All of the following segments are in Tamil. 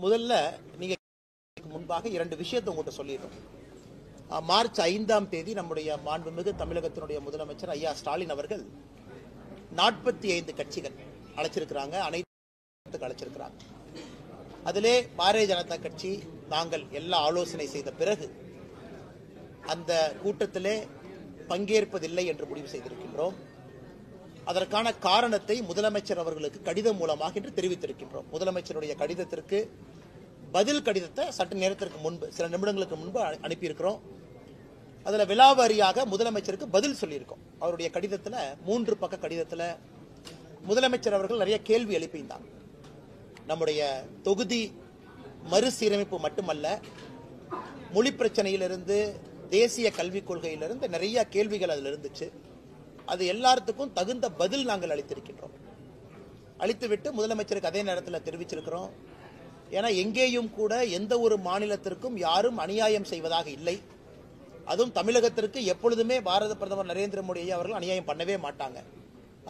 முதல்ல நீங்க முன்பாக இரண்டு விஷயத்தை உங்கள்கிட்ட சொல்லிடுறோம். மார்ச் 5ஆம் தேதி நம்முடைய மாண்புமிகு தமிழகத்தினுடைய முதலமைச்சர் ஐயா ஸ்டாலின் அவர்கள் 45 கட்சிகள் அழைச்சிருக்கிறாங்க, அனைத்து அழைச்சிருக்கிறாங்க. அதிலே பாரதிய ஜனதா கட்சி நாங்கள் எல்லா ஆலோசனை செய்த பிறகு அந்த கூட்டத்திலே பங்கேற்பதில்லை என்று முடிவு செய்திருக்கின்றோம். அதற்கான காரணத்தை முதலமைச்சர் அவர்களுக்கு கடிதம் மூலமாக இன்று தெரிவித்திருக்கின்றோம். முதலமைச்சருடைய கடிதத்திற்கு பதில் கடிதத்தை சற்று நேரத்திற்கு முன்பு, சில நிமிடங்களுக்கு முன்பு அனுப்பியிருக்கிறோம். அதுல விலாவாரியாக முதலமைச்சருக்கு பதில் சொல்லியிருக்கோம். அவருடைய கடிதத்துல 3 பக்க கடிதத்துல முதலமைச்சர் அவர்கள் நிறைய கேள்வி எழுப்பியிருந்தாங்க. நம்முடைய தொகுதி மறுசீரமைப்பு மட்டுமல்ல, மொழி பிரச்சனையிலிருந்து தேசிய கல்விக் கொள்கையிலிருந்து நிறைய கேள்விகள் அதில் இருந்துச்சு. அது எல்லாத்துக்கும் தகுந்த பதில் நாங்கள் அளித்திருக்கின்றோம். அளித்துவிட்டு முதலமைச்சருக்கு அதே நேரத்தில் தெரிவிச்சிருக்கிறோம். ஏன்னா எங்கேயும் கூட எந்த ஒரு மாநிலத்திற்கும் யாரும் அநியாயம் செய்வதாக இல்லை. அதுவும் தமிழகத்திற்கு எப்பொழுதுமே பாரத பிரதமர் நரேந்திர மோடி அவர்கள் அநியாயம் பண்ணவே மாட்டாங்க.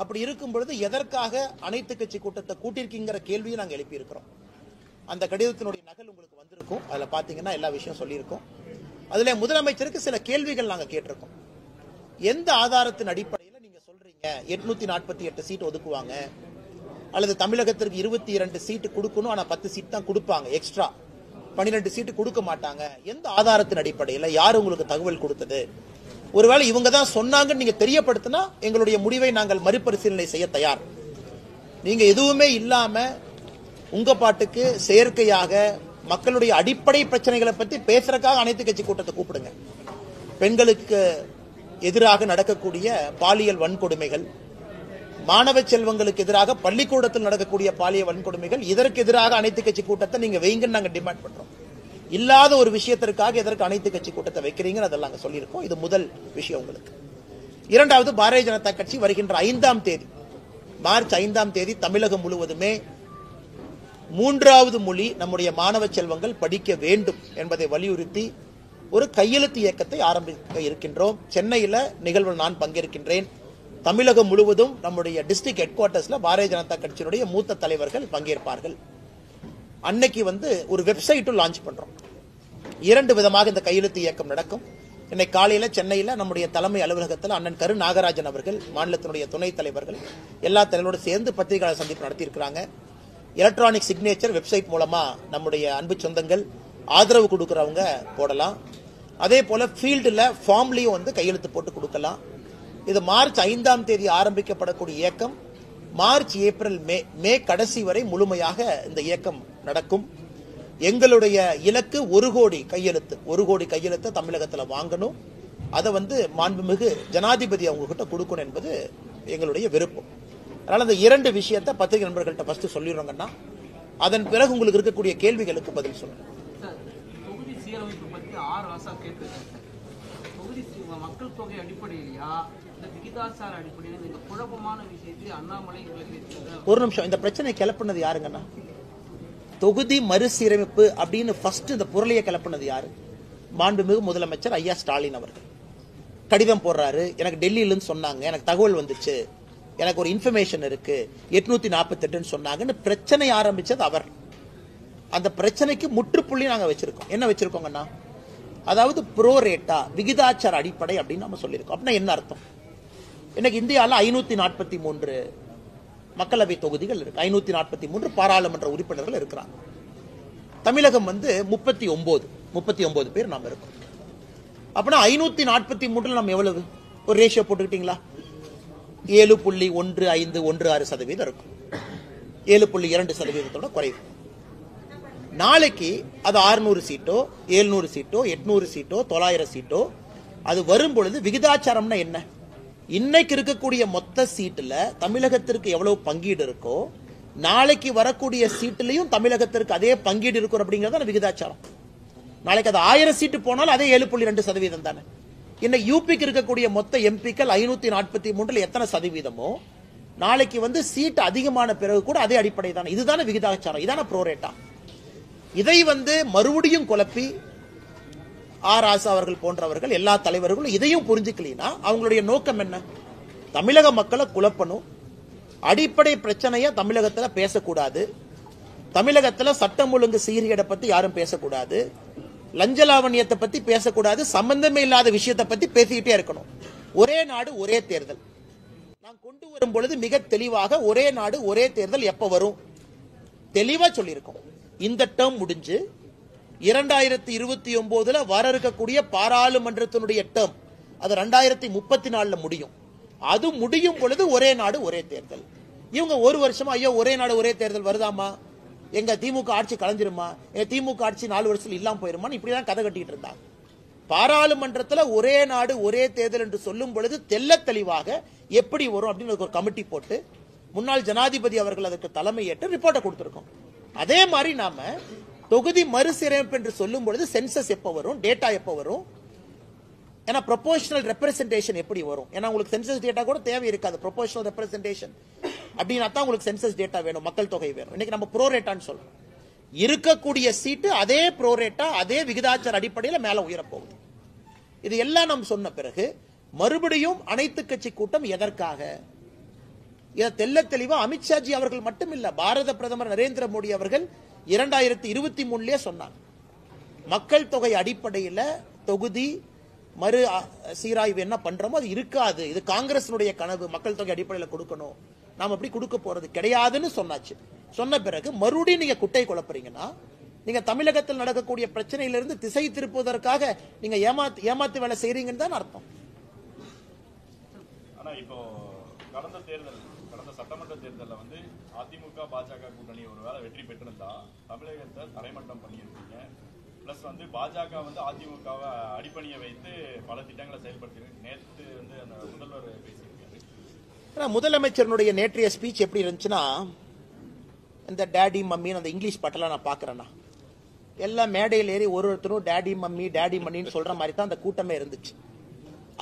அப்படி இருக்கும் பொழுது எதற்காக அனைத்து கட்சி கூட்டத்தை கூட்டியிருக்கிற கேள்வியை நாங்கள் எழுப்பியிருக்கிறோம். அந்த கடிதத்தினுடைய நகல் உங்களுக்கு வந்திருக்கும். அதில் பார்த்தீங்கன்னா எல்லா விஷயம் சொல்லியிருக்கோம். அதில் முதலமைச்சருக்கு சில கேள்விகள் நாங்கள் கேட்டிருக்கோம். எந்த ஆதாரத்தின் அடிப்படையில் நீங்க சொல்றீங்க 848 சீட் ஒதுக்குவாங்க, அல்லது தமிழகத்திற்கு 22 சீட்டு கொடுக்கணும், ஆனா 10 சீட் தான் கொடுப்பாங்க, எக்ஸ்ட்ரா 12 சீட்டு கொடுக்க மாட்டாங்க, எந்த ஆதாரத்தின் அடிப்படையில், யார் உங்களுக்கு தகவல் கொடுத்தது? ஒருவேளை இவங்க தான் சொன்னாங்கன்னு நீங்க தெரியப்படுத்தினா எங்களுடைய முடிவை நாங்கள் மறுபரிசீலனை செய்ய தயார். நீங்க எதுவுமே இல்லாம உங்க பாட்டுக்கு செயற்கையாக மக்களுடைய அடிப்படை பிரச்சனைகளை பத்தி பேசுறதுக்காக அனைத்து கட்சி கூட்டத்தை கூப்பிடுங்க. பெண்களுக்கு எதிராக நடக்கக்கூடிய பாலியல் வன்கொடுமைகள், மாணவ செல்வங்களுக்கு எதிராக பள்ளிக்கூடத்தில் நடக்கக்கூடிய பாலியல் வன்கொடுமைகள், இதற்கு எதிராக அனைத்து கட்சி கூட்டத்தை நீங்க வைங்கன்னு நாங்க டிமாண்ட் பண்றோம். இல்லாத ஒரு விஷயத்திற்காக எதற்கு அனைத்து கட்சி கூட்டத்தை வைக்கிறீங்க அதெல்லாம் நாங்க சொல்லியிருக்கோம். இது முதல் விஷயம் உங்களுக்கு. இரண்டாவது, பாரதிய ஜனதா கட்சி வருகின்ற 5ஆம் தேதி, மார்ச் 5ஆம் தேதி தமிழகம் முழுவதுமே 3வது மொழி நம்முடைய மாணவ செல்வங்கள் படிக்க வேண்டும் என்பதை வலியுறுத்தி ஒரு கையெழுத்து இயக்கத்தை ஆரம்பிக்க இருக்கின்றோம். சென்னையில் நிகழ்வில் நான் பங்கேற்கின்றேன். தமிழகம் முழுவதும் நம்முடைய டிஸ்ட்ரிக்ட் ஹெட் குவார்ட்டர்ஸ்ல பாரதிய ஜனதா கட்சியினுடைய மூத்த தலைவர்கள் பங்கேற்பார்கள். அன்னைக்கு ஒரு வெப்சைட்டும் லான்ச் பண்றோம். 2 விதமாக இந்த கையெழுத்து இயக்கம் நடக்கும். இன்னைக்கு காலையில சென்னையில நம்முடைய தலைமை அலுவலகத்தில் அண்ணன் கரு நாகராஜன் அவர்கள், மாநிலத்தினுடைய துணைத் தலைவர்கள், எல்லா தலைவரோடு சேர்ந்து பத்திரிகையாளர் சந்திப்பு நடத்தியிருக்கிறாங்க. எலக்ட்ரானிக் சிக்னேச்சர் வெப்சைட் மூலமா நம்முடைய அன்பு சொந்தங்கள் ஆதரவு கொடுக்கறவங்க போடலாம். அதே போல ஃபீல்டுல ஃபார்ம்லயும் கையெழுத்து போட்டு கொடுக்கலாம். இது மார்ச் 5ஆம் தேதி ஆரம்பிக்கப்படக்கூடிய இயக்கம் மார்ச், ஏப்ரல், மே கடைசி வரை முழுமையாக இந்த இயக்கம் நடக்கும். எங்களுடைய இலக்கு 1 கோடி கையெழுத்து, 1 கோடி கையெழுத்தை தமிழகத்தில் வாங்கணும். அதை மாண்புமிகு ஜனாதிபதி அவங்க கிட்ட கொடுக்கணும் என்பது எங்களுடைய விருப்பம். அதனால அந்த 2 விஷயத்தை பத்திரிகை நண்பர்கள்ட்ட ஃபர்ஸ்ட் சொல்லிடுறோங்கன்னா, அதன் பிறகு உங்களுக்கு இருக்கக்கூடிய கேள்விகளுக்கு பதில் சொல்லுங்க. தொகுதி சீரமைப்பு பற்றி தொகுதி மக்கள் தொகை அடிப்படையிலா இந்த விகிதாச்சார அடிப்படையில் இந்த குழப்பமான விஷயத்தை அண்ணாமலை ஒரு நிமிஷம், இந்த பிரச்சனை கிளப்புனது யாருங்கன்னா, தொகுதி மறுசீரமைப்பு அப்படின்னு ஃபர்ஸ்ட் இந்த பொருளையை கிளப்புனது யாரு? மாண்புமிகு முதலமைச்சர் ஐயா ஸ்டாலின் அவர்கள் கடிதம் போடுறாரு. எனக்கு டெல்லியிலிருந்து சொன்னாங்க, எனக்கு தகவல் வந்துச்சு, எனக்கு ஒரு இன்ஃபர்மேஷன் இருக்கு, 848 சொன்னாங்கன்னு பிரச்சனை ஆரம்பிச்சது அவர். அந்த பிரச்சனைக்கு முற்றுப்புள்ளி நாங்க வச்சிருக்கோம். என்ன வச்சிருக்கோங்கன்னா, அதாவது ப்ரோ ரேட்டா, விகிதாச்சார அடிப்படை அப்படின்னு நம்ம சொல்லியிருக்கோம். அப்படின்னா என்ன அர்த்தம்? இன்னைக்கு இந்தியாவில் 543 மக்களவை தொகுதிகள் இருக்கு, 543 பாராளுமன்ற உறுப்பினர்கள் இருக்கிறாங்க. தமிழகம் 39 பேர் நாம இருக்கோம். அப்படின்னா 543 நம்ம எவ்வளவு ஒரு ரேஷியோ போட்டுக்கிட்டீங்களா? 7.1516% இருக்கும். 7.2% குறைவு. நாளைக்கு அது 600 சீட்டோ 700 சீட்டோ 800 சீட்டோ 900 சீட்டோ அது வரும் பொழுது விகிதாச்சாரம்னா என்ன? இன்னைக்கு இருக்கக்கூடிய மொத்த சீட்டுல தமிழகத்திற்கு எவ்வளவு பங்கீடு இருக்கோ, நாளைக்கு வரக்கூடிய சீட்டுலையும் தமிழகத்திற்கு அதே பங்கீடு இருக்கும் அப்படிங்கறது விகிதாச்சாரம். நாளைக்கு அது 1000 சீட்டு போனாலும் அதே 7.2% தானே. இன்னைக்கு யூபிக்கு இருக்கக்கூடிய மொத்த எம்பிக்கள் 543 எத்தனை சதவீதமோ, நாளைக்கு சீட் அதிகமான பிறகு கூட அதே அடிப்படை தானே. இதுதானே விகிதாச்சாரம், இதான ப்ரோரேட்டா. இதை மறுபடியும் குழப்பி ராசா அவர்கள் போன்றவர்கள் எல்லா தலைவர்களும் இதையும் புரிஞ்சுக்கலனா அவங்களுடைய நோக்கம் என்ன? தமிழக மக்களை குழப்பணும், அடிப்படை பிரச்சனையை தமிழகத்தில் பேசக்கூடாது, தமிழகத்துல சட்டம் ஒழுங்கு சீர்கேடை பத்தி யாரும் பேசக்கூடாது, லஞ்ச லாவண்யத்தை பத்தி பேசக்கூடாது, சம்பந்தமே இல்லாத விஷயத்தை பத்தி பேசிக்கிட்டே இருக்கணும். ஒரே நாடு ஒரே தேர்தல் நான் கொண்டு வரும் பொழுது மிக தெளிவாக ஒரே நாடு ஒரே தேர்தல் எப்ப வரும் தெளிவா சொல்லியிருக்கோம். இந்த டேர்ம் முடிஞ்சு 2029 வர இருக்கக்கூடிய பாராளுமன்றத்தினுடைய டேர்ம் அது 2034 முடியும். அது முடியும் பொழுது ஒரே நாடு ஒரே தேர்தல். இவங்க ஒரு வருஷமா ஐயோ ஒரே நாடு ஒரே தேர்தல் வருதாமா, எங்க திமுக ஆட்சி கலைஞ்சிருமா, எங்க திமுக ஆட்சி 4 வருஷத்துல இல்லாம போயிருமா, இப்படிதான் கதை கட்டிட்டு இருந்தாங்க. பாராளுமன்றத்தில் ஒரே நாடு ஒரே தேர்தல் என்று சொல்லும் பொழுது தெல்ல தெளிவாக எப்படி வரும் அப்படின்னு ஒரு கமிட்டி போட்டு முன்னாள் ஜனாதிபதி அவர்கள் அதற்கு தலைமை ஏற்று ரிப்போர்ட்டை கொடுத்திருக்கோம். அதே மாதிரி நாம தொகுதி மறுசீரமைப்பு என்று சொல்லும் பொழுது சென்சஸ் எப்ப வரும், டேட்டா எப்ப வரும், ஏன்னா ப்ரொபோஷனல் ரெப்ரசன்டேஷன் எப்படி வரும், ஏன்னா உங்களுக்கு சென்சஸ் டேட்டா கூட தேவை இருக்காது. ப்ரொபோஷனல் ரெப்ரசன்டேஷன் அப்படின்னா தான் உங்களுக்கு சென்சஸ் டேட்டா வேணும், மக்கள் தொகை வேணும். இன்னைக்கு நம்ம ப்ரோரேட்டான்னு சொல்றோம். இருக்கக்கூடிய சீட்டு அதே ப்ரோரேட்டா அதே விகிதாச்சார அடிப்படையில் மேல உயரப்போகுது. இது எல்லாம் நாம் சொன்ன பிறகு மறுபடியும் அனைத்து கட்சி கூட்டம் எதற்காக? இதை தெல்ல தெளிவா அமித்ஷாஜி அவர்கள் மட்டும் இல்ல, பாரத பிரதமர் நரேந்திர மோடி அவர்கள் 2023 சொன்னாங்க. மக்கள் தொகை அடிப்படையில் தொகுதி மறு சீராய்வு என்ன பண்றோமோ அது இருக்காது, இது காங்கிரசினுடைய கனவு, மக்கள் தொகை அடிப்படையில் கொடுக்கணும், நாம் அப்படி கொடுக்க போறது கிடையாதுன்னு சொன்னாச்சு. சொன்ன பிறகு மறுபடியும் நீங்க குட்டை குழப்பறீங்கன்னா நீங்க தமிழகத்தில் நடக்கக்கூடிய பிரச்சனையிலிருந்து திசை திருப்புவதற்காக நீங்க ஏமாத்து வேலை செய்றீங்கன்னு தான் அர்த்தம். ஆனா இப்போ கடந்த சட்டமன்ற தேர்தலில் வந்து அதிமுக பாஜக கூட்டணி ஒருவேளை வெற்றி பெற்றிருந்தா தமிழகத்தை தரைமட்டம் பண்ணியிருக்கீங்க. பிளஸ் வந்து பாஜக வந்து அதிமுகவை அடிப்பணியை வைத்து பல திட்டங்களை செயல்படுத்திருக்கு. நேற்று வந்து அந்த முதல்வர் பேசியிருக்காரு. முதலமைச்சருடைய நேற்றைய ஸ்பீச் எப்படி இருந்துச்சுன்னா, இந்த டேடி மம்மின்னு அந்த இங்கிலீஷ் பாட்டெல்லாம் நான் பாக்குறேன்னா எல்லாம் மேடையில் ஏறி ஒருத்தரும் டேடி மம்மி டேடி மம்மின்னு சொல்ற மாதிரி தான் அந்த கூட்டமே இருந்துச்சு.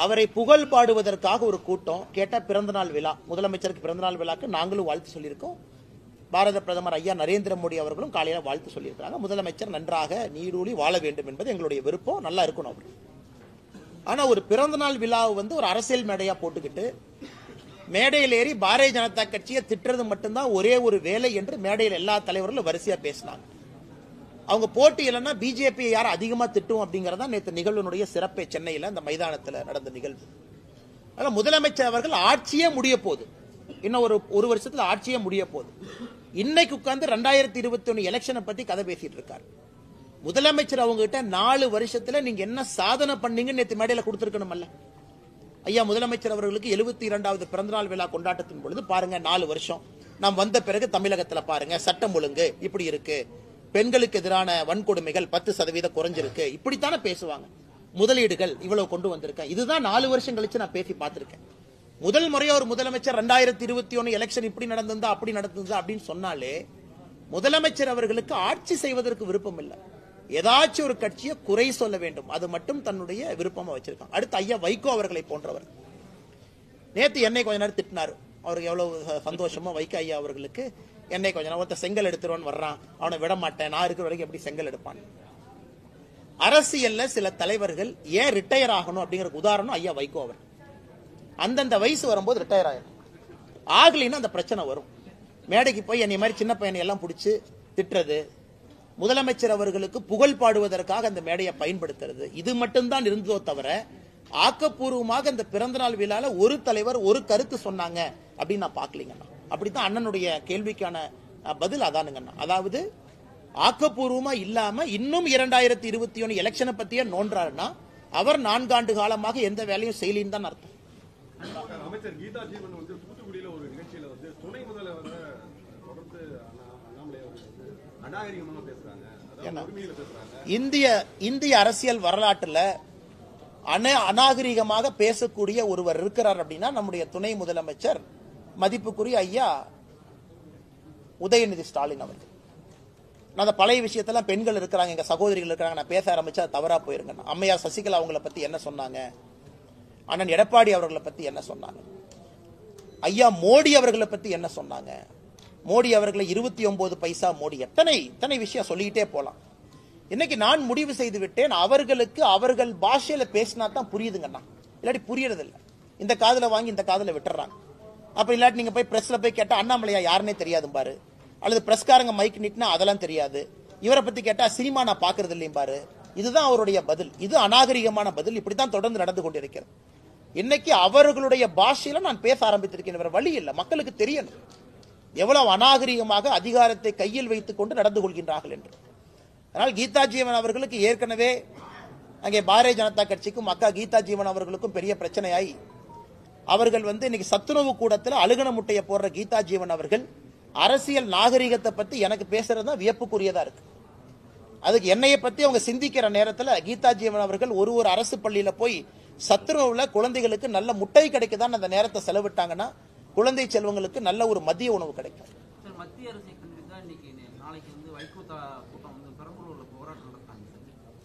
அவரை புகழ் பாடுவதற்காக ஒரு கூட்டம் கேட்ட பிறந்தநாள் விழா, முதலமைச்சருக்கு பிறந்தநாள் விழாக்கு நாங்களும் வாழ்த்து சொல்லியிருக்கோம். பாரத பிரதமர் ஐயா நரேந்திர மோடி அவர்களும் காலையில வாழ்த்து சொல்லியிருக்காங்க. முதலமைச்சர் நன்றாக நீடூழி வாழ வேண்டும் என்பது எங்களுடைய விருப்பம், நல்லா இருக்கணும் அப்படி. ஆனா ஒரு பிறந்தநாள் விழாவை வந்து ஒரு அரசியல் மேடையா போட்டுக்கிட்டு மேடையில் ஏறி பாரதிய ஜனதா கட்சியை திட்டுறது மட்டும்தான் ஒரே ஒரு வேலை என்று மேடையில் எல்லா தலைவர்களும் வரிசையா பேசினாங்க. அவங்க போட்டி இல்லைன்னா பிஜேபி யார் அதிகமா திட்டும் அப்படிங்கறதா நேற்று நிகழ்வுடைய சிறப்பே சென்னையில் அந்த மைதானத்தில் நடந்த நிகழ்வு. அதனால முதலமைச்சர் அவர்கள் ஆட்சியே முடிய போகுது, இன்னும் ஒரு வருஷத்துல ஆட்சியே முடிய போகுது. இன்னைக்கு உட்கார்ந்து 2021 எலெக்ஷனை பத்தி கதை பேசிட்டு இருக்காரு. முதலமைச்சர் அவங்க கிட்ட 4 வருஷத்துல நீங்க என்ன சாதனை பண்ணீங்கன்னு நேற்று மேடையில கொடுத்திருக்கணும்ல. ஐயா முதலமைச்சர் அவர்களுக்கு 72வது பிறந்தநாள் விழா கொண்டாட்டத்தின் பொழுது பாருங்க 4 வருஷம் நாம் வந்த பிறகு தமிழகத்துல பாருங்க சட்டம் ஒழுங்கு இப்படி இருக்கு, பெண்களுக்கு எதிரான வன்கொடுமைகள் 10% குறைஞ்சிருக்கு, இப்படித்தானே பேசுவாங்க. முதலீடுகள் இவ்வளவு கொண்டு வந்திருக்கேன், இதுதான் 4 வருஷம் கழிச்சு நான் பேசி பார்த்திருக்கேன். முதல் முறையா ஒரு முதலமைச்சர் 2021 எலெக்ஷன் இப்படி நடந்திருந்தா அப்படி நடந்திருந்தா அப்படின்னு சொன்னாலே முதலமைச்சர் அவர்களுக்கு ஆட்சி செய்வதற்கு விருப்பம் இல்லை, ஏதாச்சும் ஒரு கட்சியை குறை சொல்ல வேண்டும், அது மட்டும் தன்னுடைய விருப்பமா வச்சிருக்காங்க. அடுத்து ஐயா வைகோ அவர்களை போன்றவர் நேற்று என்னை கொஞ்ச நேரம் திட்டினார். அவருக்கு எவ்வளவு சந்தோஷமோ வைகோ ஐயா அவர்களுக்கு. என்னை கொஞ்ச நேரம் ஒருத்தர் செங்கல் எடுத்துருவான் வர்றான், அவனை விட மாட்டேன், நான் இருக்கிற வரைக்கும் எப்படி செங்கல் எடுப்பான். அரசியல்ல சில தலைவர்கள் ஏன் ரிட்டையர் ஆகணும் அப்படிங்கிற உதாரணம் ஐயா வைகோ அவர். அந்தந்த வயசு வரும்போது ரிட்டையர் ஆயிடும், ஆகலின்னு அந்த பிரச்சனை வரும். மேடைக்கு போய் என்னை மாதிரி சின்ன பையனை எல்லாம் பிடிச்சி திட்டுறது, முதலமைச்சர் அவர்களுக்கு புகழ் பாடுவதற்காக அந்த மேடையை பயன்படுத்துறது, இது மட்டும்தான் இருந்ததோ தவிர ஆக்கப்பூர்வமாக இந்த பிறந்தநாள் விழால ஒரு தலைவர் ஒரு கருத்து சொன்னாங்க அப்படின்னு நான் பார்க்கலீங்கண்ணா. அப்படித்தான் அண்ணனுடைய கேள்விக்கான பதில் அதானுங்கண்ணா. அதாவது ஆக்கப்பூர்வமா இல்லாம இன்னும் 2021 எலெக்ஷனை பத்தியே நோன்றாருன்னா அவர் 4 ஆண்டு காலமாக எந்த வேலையும் செய்யலின்னு தான் அர்த்தம். அமைச்சர் கீதா ஜீவன் வந்து தூத்துக்குடியில ஒரு நிகழ்ச்சியில வந்து துணை முதல்வர் தொடர்ந்து அண்ணாமலை அநாகரிகமாக பேசுறாங்க, இந்திய அரசியல் வரலாற்றுல அநாகரிகமாக பேசக்கூடிய ஒருவர் இருக்கிறார் அப்படின்னா நம்முடைய துணை முதலமைச்சர் மதிப்புக்குரிய ஐயா உதயநிதி ஸ்டாலின் அவர்கள். நான் பழைய விஷயத்தெல்லாம் பெண்கள் இருக்கிறாங்க, எங்க சகோதரிகள் இருக்கிறாங்க, நான் பேச ஆரம்பிச்சா தவறா போயிருங்க. அம்மையார் சசிகலா அவங்களை பத்தி என்ன சொன்னாங்க, அண்ணன் எடப்பாடி அவர்களை பத்தி என்ன சொன்னாங்க, ஐயா மோடி அவர்களை பத்தி என்ன சொன்னாங்க, மோடி அவர்களை 29 பைசா மோடி, எத்தனை விஷயம் சொல்லிக்கிட்டே போலாம். இன்னைக்கு நான் முடிவு செய்து விட்டேன், அவர்களுக்கு அவர்கள் பாஷையில பேசினா தான் புரியுதுங்கண்ணா, இல்லாட்டி புரியறது இல்லை. இந்த காதுல வாங்கி இந்த காதுல விட்டுறாங்க. அப்ப இல்லாட்டி நீங்க போய் பிரஸ்ல போய் கேட்டா அண்ணாமலையா யாருன்னே தெரியாது பாரு, அல்லது பிரஸ்காரங்க மைக் நீட்டினா அதெல்லாம் தெரியாது. இவரை பத்தி கேட்டா சினிமா நான் பாக்குறது இல்லையும் பாரு. இதுதான் அவருடைய பதில். இது அநாகரிகமான பதில். இப்படித்தான் தொடர்ந்து நடந்து கொண்டிருக்கிறது. இன்னைக்கு அவர்களுடைய பாஷையில நான் பேச ஆரம்பித்திருக்கேன். வேற வழி இல்லை, மக்களுக்கு தெரியணும் எவ்வளவு அநாகரிகமாக அதிகாரத்தை கையில் வைத்துக் கொண்டு நடந்து கொள்கின்றார்கள் என்று. அதனால் கீதா ஜீவன் அவர்களுக்கு ஏற்கனவே அங்கே பாரதிய ஜனதா கட்சிக்கும் அக்கா கீதா ஜீவன் அவர்களுக்கும் பெரிய பிரச்சனையாய் அவர்கள் இன்னைக்கு சத்துணவு கூடத்தில் அழுகன முட்டையை போடுற கீதா ஜீவன் அவர்கள் அரசியல் நாகரிகத்தை பத்தி எனக்கு பேசுறது தான் வியப்புக்குரியதா இருக்கு. அதுக்கு என்னையை பத்தி அவங்க சிந்திக்கிற நேரத்தில் கீதா ஜீவன் அவர்கள் ஒரு அரசு பள்ளியில போய் சத்துணவுல குழந்தைகளுக்கு நல்ல முட்டை கிடைக்குதான் அந்த நேரத்தை செலவிட்டாங்கன்னா குழந்தை செல்வங்களுக்கு நல்ல ஒரு மதிய உணவு கிடைக்கும். மத்திய அரசை கண்டிப்பா இன்னைக்கு நாளைக்கு வைகோ கூட்டம் பெரம்பலூர்ல போராட்டம் நடத்தாங்க.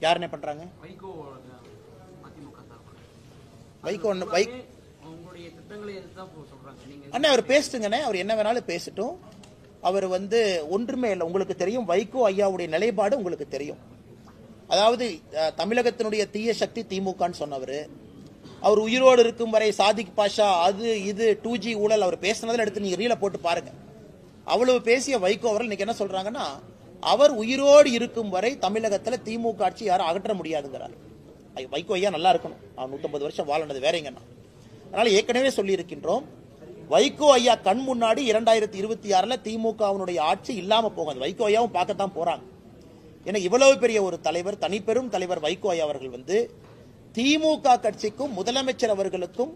யாருன்னே பண்றாங்க? வைகோ அதிமுக வைகோ உங்களுடைய திட்டங்களை எதுதான் சொல்றாங்க நீங்க? அண்ணா அவர் பேசிட்டுங்கண்ணே, அவர் என்ன வேணாலும் பேசட்டும். அவர் ஒன்றுமே இல்லை. உங்களுக்கு தெரியும் வைகோ ஐயாவுடைய நிலைப்பாடு உங்களுக்கு தெரியும். அதாவது தமிழகத்தினுடைய தீய சக்தி திமுகன்னு சொன்னவர். அவர் உயிரோடு இருக்கும் வரை சாதிக் பாஷா அது இது 2G ஊழல் அவர் பேசினதில் எடுத்து நீங்க ரீல போட்டு பாருங்க. அவ்வளவு பேசிய வைகோ அவர்கள் இன்னைக்கு என்ன சொல்றாங்கன்னா, அவர் உயிரோடு இருக்கும் வரை தமிழகத்தில் திமுக ஆட்சி யாரும் அகற்ற முடியாதுங்கிறார். வைகோ ஐயா நல்லா இருக்கணும், அவர் 150 வருஷம் வாழனது வேறங்கண்ணா. அதனால ஏற்கனவே சொல்லி இருக்கின்றோம், வைகோ ஐயா கண் முன்னாடி 2026 திமுகவினுடைய ஆட்சி இல்லாம போகாது. வைகோ ஐயாவும் பார்க்கத்தான் போறாங்க. ஏன்னா இவ்வளவு பெரிய ஒரு தலைவர், தனிப்பெரும் தலைவர் வைகோ ஐயா அவர்கள் திமுக கட்சிக்கும் முதலமைச்சர் அவர்களுக்கும்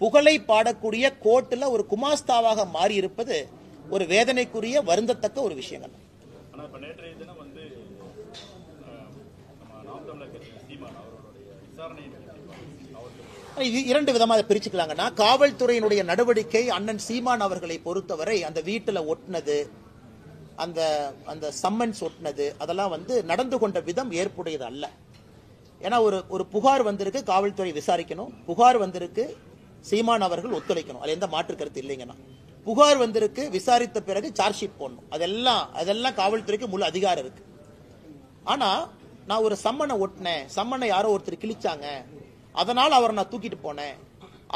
புகழை பாடக்கூடிய கோர்ட்டுல ஒரு குமாஸ்தாவாக மாறி இருப்பது ஒரு வேதனைக்குரிய வருந்தத்தக்க ஒரு விஷயங்கள். ஆனா இப்ப நேற்றைய தினம் நாம் தமிழர் கட்சி சீமான் அவர்களுடைய விசாரணை இரண்டு விதமாக பிரிச்சுக்கலாங்கன்னா, காவல்துறையினுடைய நடவடிக்கை அண்ணன் சீமான் அவர்களை பொறுத்தவரை அந்த வீட்டுல ஒட்டினது, அந்த சம்மன்ஸ் ஒட்டினது அதெல்லாம் நடந்து கொண்ட விதம் ஏற்புடையது அல்ல. ஏன்னா ஒரு புகார் வந்திருக்கு, காவல்துறை விசாரிக்கணும். புகார் வந்திருக்கு, சீமான் அவர்கள் ஒத்துழைக்கணும். அது எந்த மாற்று கருத்து இல்லைங்கன்னா. புகார் வந்திருக்கு, விசாரித்த பிறகு சார்ஜ் ஷீட் போடணும். அதெல்லாம் காவல்துறைக்கு முழு அதிகாரம் இருக்கு. ஆனா நான் ஒரு சம்மனை ஒட்டினேன், சம்மனை யாரோ ஒருத்தர் கிழிச்சாங்க, அதனால அவரை நான் தூக்கிட்டு போனேன்,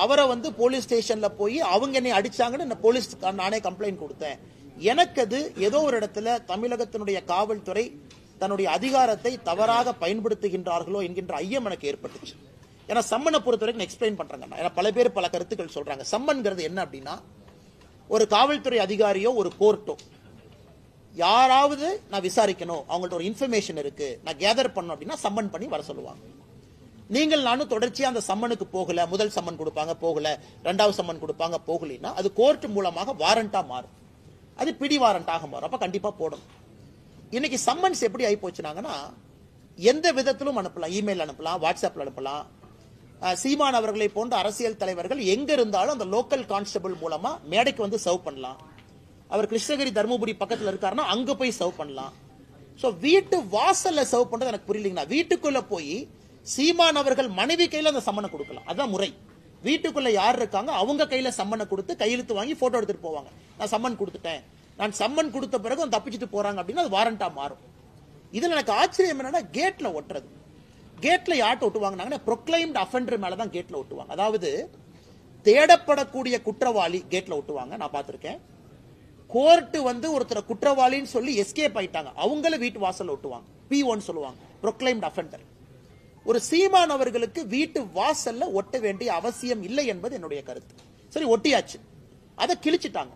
அவரை போலீஸ் ஸ்டேஷன்ல போய் அவங்க என்னை அடிச்சாங்கன்னு போலீஸ் நானே கம்ப்ளைண்ட் கொடுத்தேன். எனக்கு அது ஏதோ ஒரு இடத்துல தமிழகத்தினுடைய காவல்துறை தன்னுடைய அதிகாரத்தை தவறாக பயன்படுத்துகின்றார்களோ என்கின்ற ஐயம் எனக்கு ஏற்பட்டுச்சு. ஏன்னா சம்மனை பொறுத்த வரைக்கும் எக்ஸ்பிளைன் பண்றாங்க. ஏன்னா பல பேர் பல கருத்துக்கள் சொல்றாங்க. சம்மன்கிறது என்ன அப்படின்னா, ஒரு காவல்துறை அதிகாரியோ ஒரு கோர்ட்டோ யாராவது நான் விசாரிக்கணும், அவங்கள்ட்ட ஒரு இன்ஃபர்மேஷன் இருக்கு, நான் கேதர் பண்ணணும் அப்படின்னா சம்மன் பண்ணி வர சொல்லுவாங்க. நீங்கள் நானும் தொடர்ச்சியா அந்த சம்மனுக்கு போகல, முதல் சம்மன் கொடுப்பாங்க போகல, இரண்டாவது சம்மன் கொடுப்பாங்க போகலைன்னா அது கோர்ட் மூலமாக வாரண்டா மாறும், அது பிடி வாரண்டாக மாறும். அப்ப கண்டிப்பா போடணும். இன்னைக்கு சம்மன்ஸ் எப்படி ஆகி போச்சுனாங்கன்னா, எந்த விதத்திலும் அனுப்பலாம், இமெயில் அனுப்பலாம், வாட்ஸ்அப்ல அனுப்பலாம். சீமான் அவர்களை போன்ற அரசியல் தலைவர்கள் எங்க இருந்தாலும் அந்த லோக்கல் கான்ஸ்டபிள் மூலமா மேடைக்கு சர்வ் பண்ணலாம். அவர் கிருஷ்ணகிரி தர்மபுரி பக்கத்துல இருக்காருன்னா அங்க போய் சர்வ் பண்ணலாம். சோ வீட்டு வாசல்ல சர்வ் பண்றது எனக்கு புரியலீங்கன்னா, வீட்டுக்குள்ள போய் சீமான் அவர்கள் மனைவி கையில அந்த சம்மனை கொடுக்கலாம். அதான் முறை. வீட்டுக்குள்ள யார் இருக்காங்க அவங்க கையில சம்மனை கொடுத்து கையெழுத்து வாங்கி போட்டோ எடுத்துட்டு போவாங்க. நான் சம்மன் கொடுத்துட்டேன், நான் சம்மன் கொடுத்த பிறகு தப்பிச்சுட்டு போறாங்க அப்படின்னா அது வாரண்டா மாறும். இதுல எனக்கு ஆச்சரியம் என்னன்னா, கேட்ல ஒட்டுறது. கேட்ல யார்ட்ட ஒட்டுவாங்க, ப்ரொக்ளைம்டு அஃபெண்டர் மேலதான் கேட்ல ஒட்டுவாங்க. அதாவது தேடப்படக்கூடிய குற்றவாளி கேட்ல ஒட்டுவாங்க, நான் பார்த்திருக்கேன். கோர்ட் ஒருத்தர் குற்றவாளின்னு சொல்லி எஸ்கேப் ஆயிட்டாங்க, அவங்கள வீட்டு வாசல்ல ஒட்டுவாங்க, P1 சொல்லுவாங்க, ப்ரொக்ளைம்டு அஃபெண்டர். ஒரு சீமான் அவர்களுக்கு வீட்டு வாசல்ல ஒட்ட வேண்டிய அவசியம் இல்லை என்பது என்னுடைய கருத்து. சரி, ஒட்டியாச்சு, அதை கிழிச்சிட்டாங்க.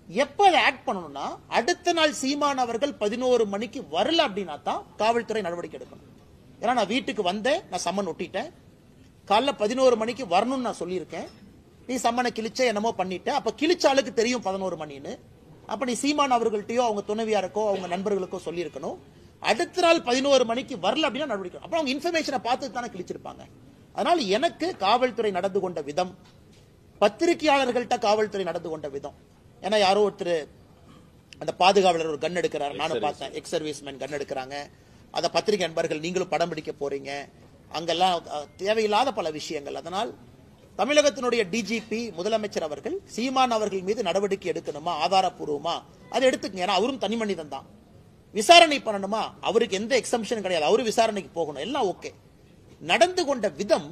எப்ப அதை ஆக்ட் பண்ணணும்னா, அடுத்த நாள் சீமான் அவர்கள் 11 மணிக்கு வரல அப்படின்னா தான் காவல்துறை நடவடிக்கை எடுக்கணும். ஏன்னா நான் வீட்டுக்கு வந்தேன், நான் சம்மன் ஒட்டிட்டேன், காலைல 11 மணிக்கு வரணும்னு நான் சொல்லியிருக்கேன், நீ சம்மனை கிழிச்ச என்னமோ பண்ணிட்ட, அப்ப கிழிச்சாளுக்கு தெரியும் 11 மணின்னு. அப்ப நீ சீமான் அவர்கள்ட்டயோ அவங்க துணைவியாருக்கோ அவங்க நண்பர்களுக்கோ சொல்லியிருக்கணும். அடுத்த நாள் 11 மணிக்கு வரல அப்படின்னா நடவடிக்கை. அப்புறம் அவங்க இன்ஃபர்மேஷனை பார்த்து தானே கிழிச்சிருப்பாங்க. அதனால எனக்கு காவல்துறை நடந்து கொண்ட விதம், பத்திரிகையாளர்கள்ட்ட காவல்துறை நடந்து கொண்ட விதம், ஏன்னா யாரோ ஒருத்தர் அந்த பாதுகாவலர் ஒரு கன் எடுக்கிறார், நானும் பார்த்தேன், எக்ஸ் சர்வீஸ் மேன் கன் எடுக்கிறாங்க, அத பத்திரிகை நண்பர்கள் நீங்களும் படம் பிடிக்க போறீங்க, அங்கெல்லாம் தேவையில்லாத பல விஷயங்கள். அதனால் தமிழகத்தினுடைய டிஜிபி முதலமைச்சர் அவர்கள் சீமான் அவர்கள் மீது நடவடிக்கை எடுக்கணுமா, ஆதாரப்பூர்வமா அதை எடுத்துக்கங்க. ஏன்னா அவரும் தனி மனிதன் தான், விசாரணை பண்ணணுமா, அவருக்கு எந்த எக்ஸம்ஷன் கிடையாது, அவரு விசாரணைக்கு போகணும், எல்லாம் ஓகே. நடந்து கொண்ட விதம்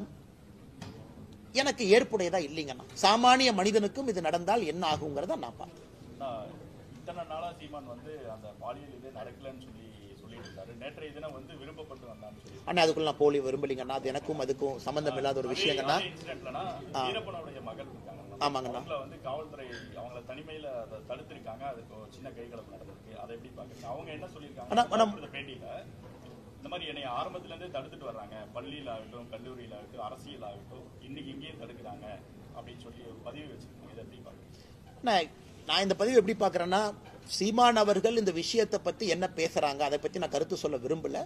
எனக்கு ஏற்புடையதா இல்லைங்கன்னா, சாமானிய மனிதனுக்கும் இது நடந்தால் என்ன ஆகுங்கிறத நான் பார்த்தேன். இத்தனை நாளா சீமான் வந்து அந்த பாலியல் இதே நடக்கலன்னு சொல்லிட்டு இருந்தாரு. நேற்றைய தினம் வந்து விரும்பப்பட்டு வந்தான்னு சொல்லி. அண்ணா அதுக்குள்ள நான் போலி விரும்பலீங்கண்ணா. அது எனக்கும் அதுக்கும் சம்பந்தம் இல்லாத ஒரு விஷயங்கண்ணா. வீரப்பனுடைய மகள் இருக்காங்க. ஆமாங்கண்ணா. அவங்கள வந்து காவல்துறை அவங்கள தனிமையில அதை தடுத்திருக்காங்க. அதுக்கு ஒரு சின்ன கைகலப்பு நடந்திருக்கு. அதை எப்படி பாக்குறீங்க? அவங்க என்ன சொல்லியிருக்காங்க பேட்டியில, இந்த மாதிரி என்னை ஆரம்பத்துல இருந்தே தடுத்துட்டு வர்றாங்க, பள்ளியில ஆகட்டும், கல்லூரியில ஆகட்டும், அரசியல் ஆகட்டும், இன்னைக்கு இங்கேயும் தடுக்கிறாங்க அப்படின்னு சொல்லி ஒரு பதிவு வச்சிருக்காங்க. இதை எப்படி பாக்குறீங்க? நான் இந்த பதிவு எப்படி பாக்குறேன்னா, சீமான் அவர்கள் இந்த விஷயத்தை பத்தி என்ன பேசுறாங்க அதை பத்தி நான் கருத்து சொல்ல விரும்பல.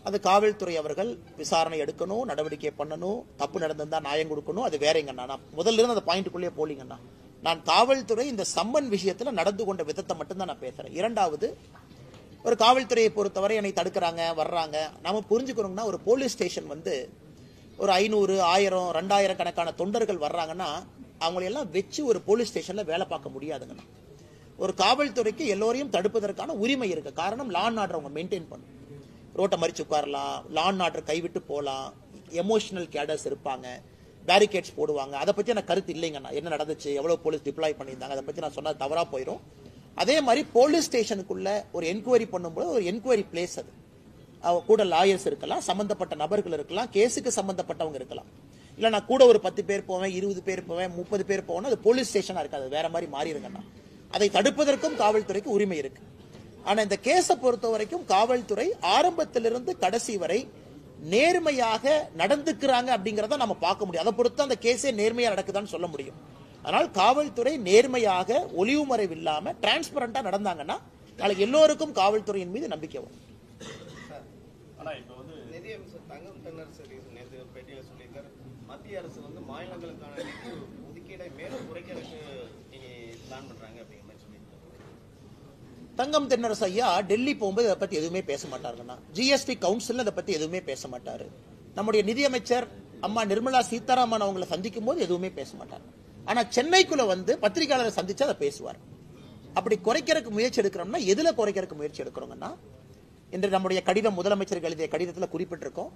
அது காவல்துறை அவர்கள் விசாரணை எடுக்கணும், நடவடிக்கை பண்ணணும், தப்பு நடந்திருந்தா நியாயம் கொடுக்கணும். அது வேறங்கண்ணா. நான் முதல்ல இருந்து அந்த பாயிண்ட்டுக்குள்ளேயே போலீங்கண்ணா. நான் காவல்துறை இந்த சம்மன் விஷயத்துல நடந்து கொண்ட விதத்தை மட்டும்தான் நான் பேசுறேன். இரண்டாவது, ஒரு காவல்துறையை பொறுத்தவரை என்னை தடுக்கிறாங்க வர்றாங்க. நாம புரிஞ்சுக்கிறோம்னா, ஒரு போலீஸ் ஸ்டேஷன் வந்து ஒரு 500, 1000, 2000 கணக்கான தொண்டர்கள் வர்றாங்கன்னா அவங்களெல்லாம் வச்சு ஒரு போலீஸ் ஸ்டேஷன்ல வேலை பார்க்க முடியாதுங்கண்ணா. ஒரு காவல்துறைக்கு எல்லோரையும் தடுப்பதற்கான உரிமை இருக்கு. காரணம், லா அண்ட் ஆர்டர் அவங்க மெயின்டைன் பண்ணும். ரோட்டை மறிச்சு உட்காரலாம், லா அண்ட் ஆர்டர் கைவிட்டு போகலாம், எமோஷனல் கேடர்ஸ் இருப்பாங்க, பேரிகேட்ஸ் போடுவாங்க. அதை பத்தி எனக்கு கருத்து இல்லைங்கண்ணா. என்ன நடந்துச்சு, எவ்வளவு போலீஸ் டிப்ளாய் பண்ணியிருந்தாங்க, அதை பத்தி நான் சொன்னா தவறா போயிடும். அதே மாதிரி போலீஸ் ஸ்டேஷனுக்குள்ள ஒரு என்கொயரி பண்ணும்போது ஒரு என்கொயரி பிளேஸ், அது கூட லாயர்ஸ் இருக்கலாம், சம்பந்தப்பட்ட நபர்கள் இருக்கலாம், கேஸுக்கு சம்பந்தப்பட்டவங்க இருக்கலாம். இல்ல நான் கூட ஒரு 10 பேர் போவேன், 20 பேர் போவேன், 30 பேர் போவேன், அது போலீஸ் ஸ்டேஷனா இருக்காது, வேற மாதிரி மாறிடுங்கண்ணா. அதை தடுப்பதற்கும் காவல்துறைக்கு உரிமை இருக்கு. ஆனா இந்த கேஸை பொறுத்த வரைக்கும் காவல்துறை ஆரம்பத்திலிருந்து கடைசி வரை நேர்மையாக நடந்துக்கிறாங்க அப்படிங்கறத நம்ம பார்க்க முடியும். அதை பொறுத்து அந்த கேஸே நேர்மையா நடக்குதான்னு சொல்ல முடியும். அதனால் காவல்துறை நேர்மையாக ஒளிவு மறைவு இல்லாம டிரான்ஸ்பரண்டா நடந்தாங்கன்னா நாளைக்கு எல்லோருக்கும் காவல்துறையின் மீது நம்பிக்கை வரும். ஆனா இப்ப வந்து நிதியமைச்சர் தங்கம் தென்னரசு நேற்று பேட்டியில சொல்லியிருக்காரு, மத்திய அரசு வந்து மாநிலங்களுக்கான நிதி ஒதுக்கீடை மேலும் குறைக்கிறதுக்கு நீங்க பிளான் பண்றாங்க அப்படிங்கிற மாதிரி சொல்லியிருக்காரு. தங்கம் தென்னரசு ஐயா டெல்லி போகும்போது அதை பத்தி எதுவுமே பேச மாட்டாருங்கண்ணா. ஜிஎஸ்டி கவுன்சில் அதை பத்தி எதுவுமே பேச மாட்டாரு. நம்முடைய நிதியமைச்சர் அம்மா நிர்மலா சீதாராமன் அவங்களை சந்திக்கும் போது எதுவுமே பேச மாட்டாரு. ஆனா சென்னைக்குள்ள வந்து பத்திரிகையாளரை சந்திச்சு அதை பேசுவார். அப்படி குறைக்கிறதுக்கு முயற்சி எடுக்கிறோம்னா எதுல குறைக்கிறதுக்கு முயற்சி எடுக்கிறோங்கன்னா, இன்று நம்முடைய கடிதம் முதலமைச்சர் எழுதிய கடிதத்தில் குறிப்பிட்டிருக்கோம்.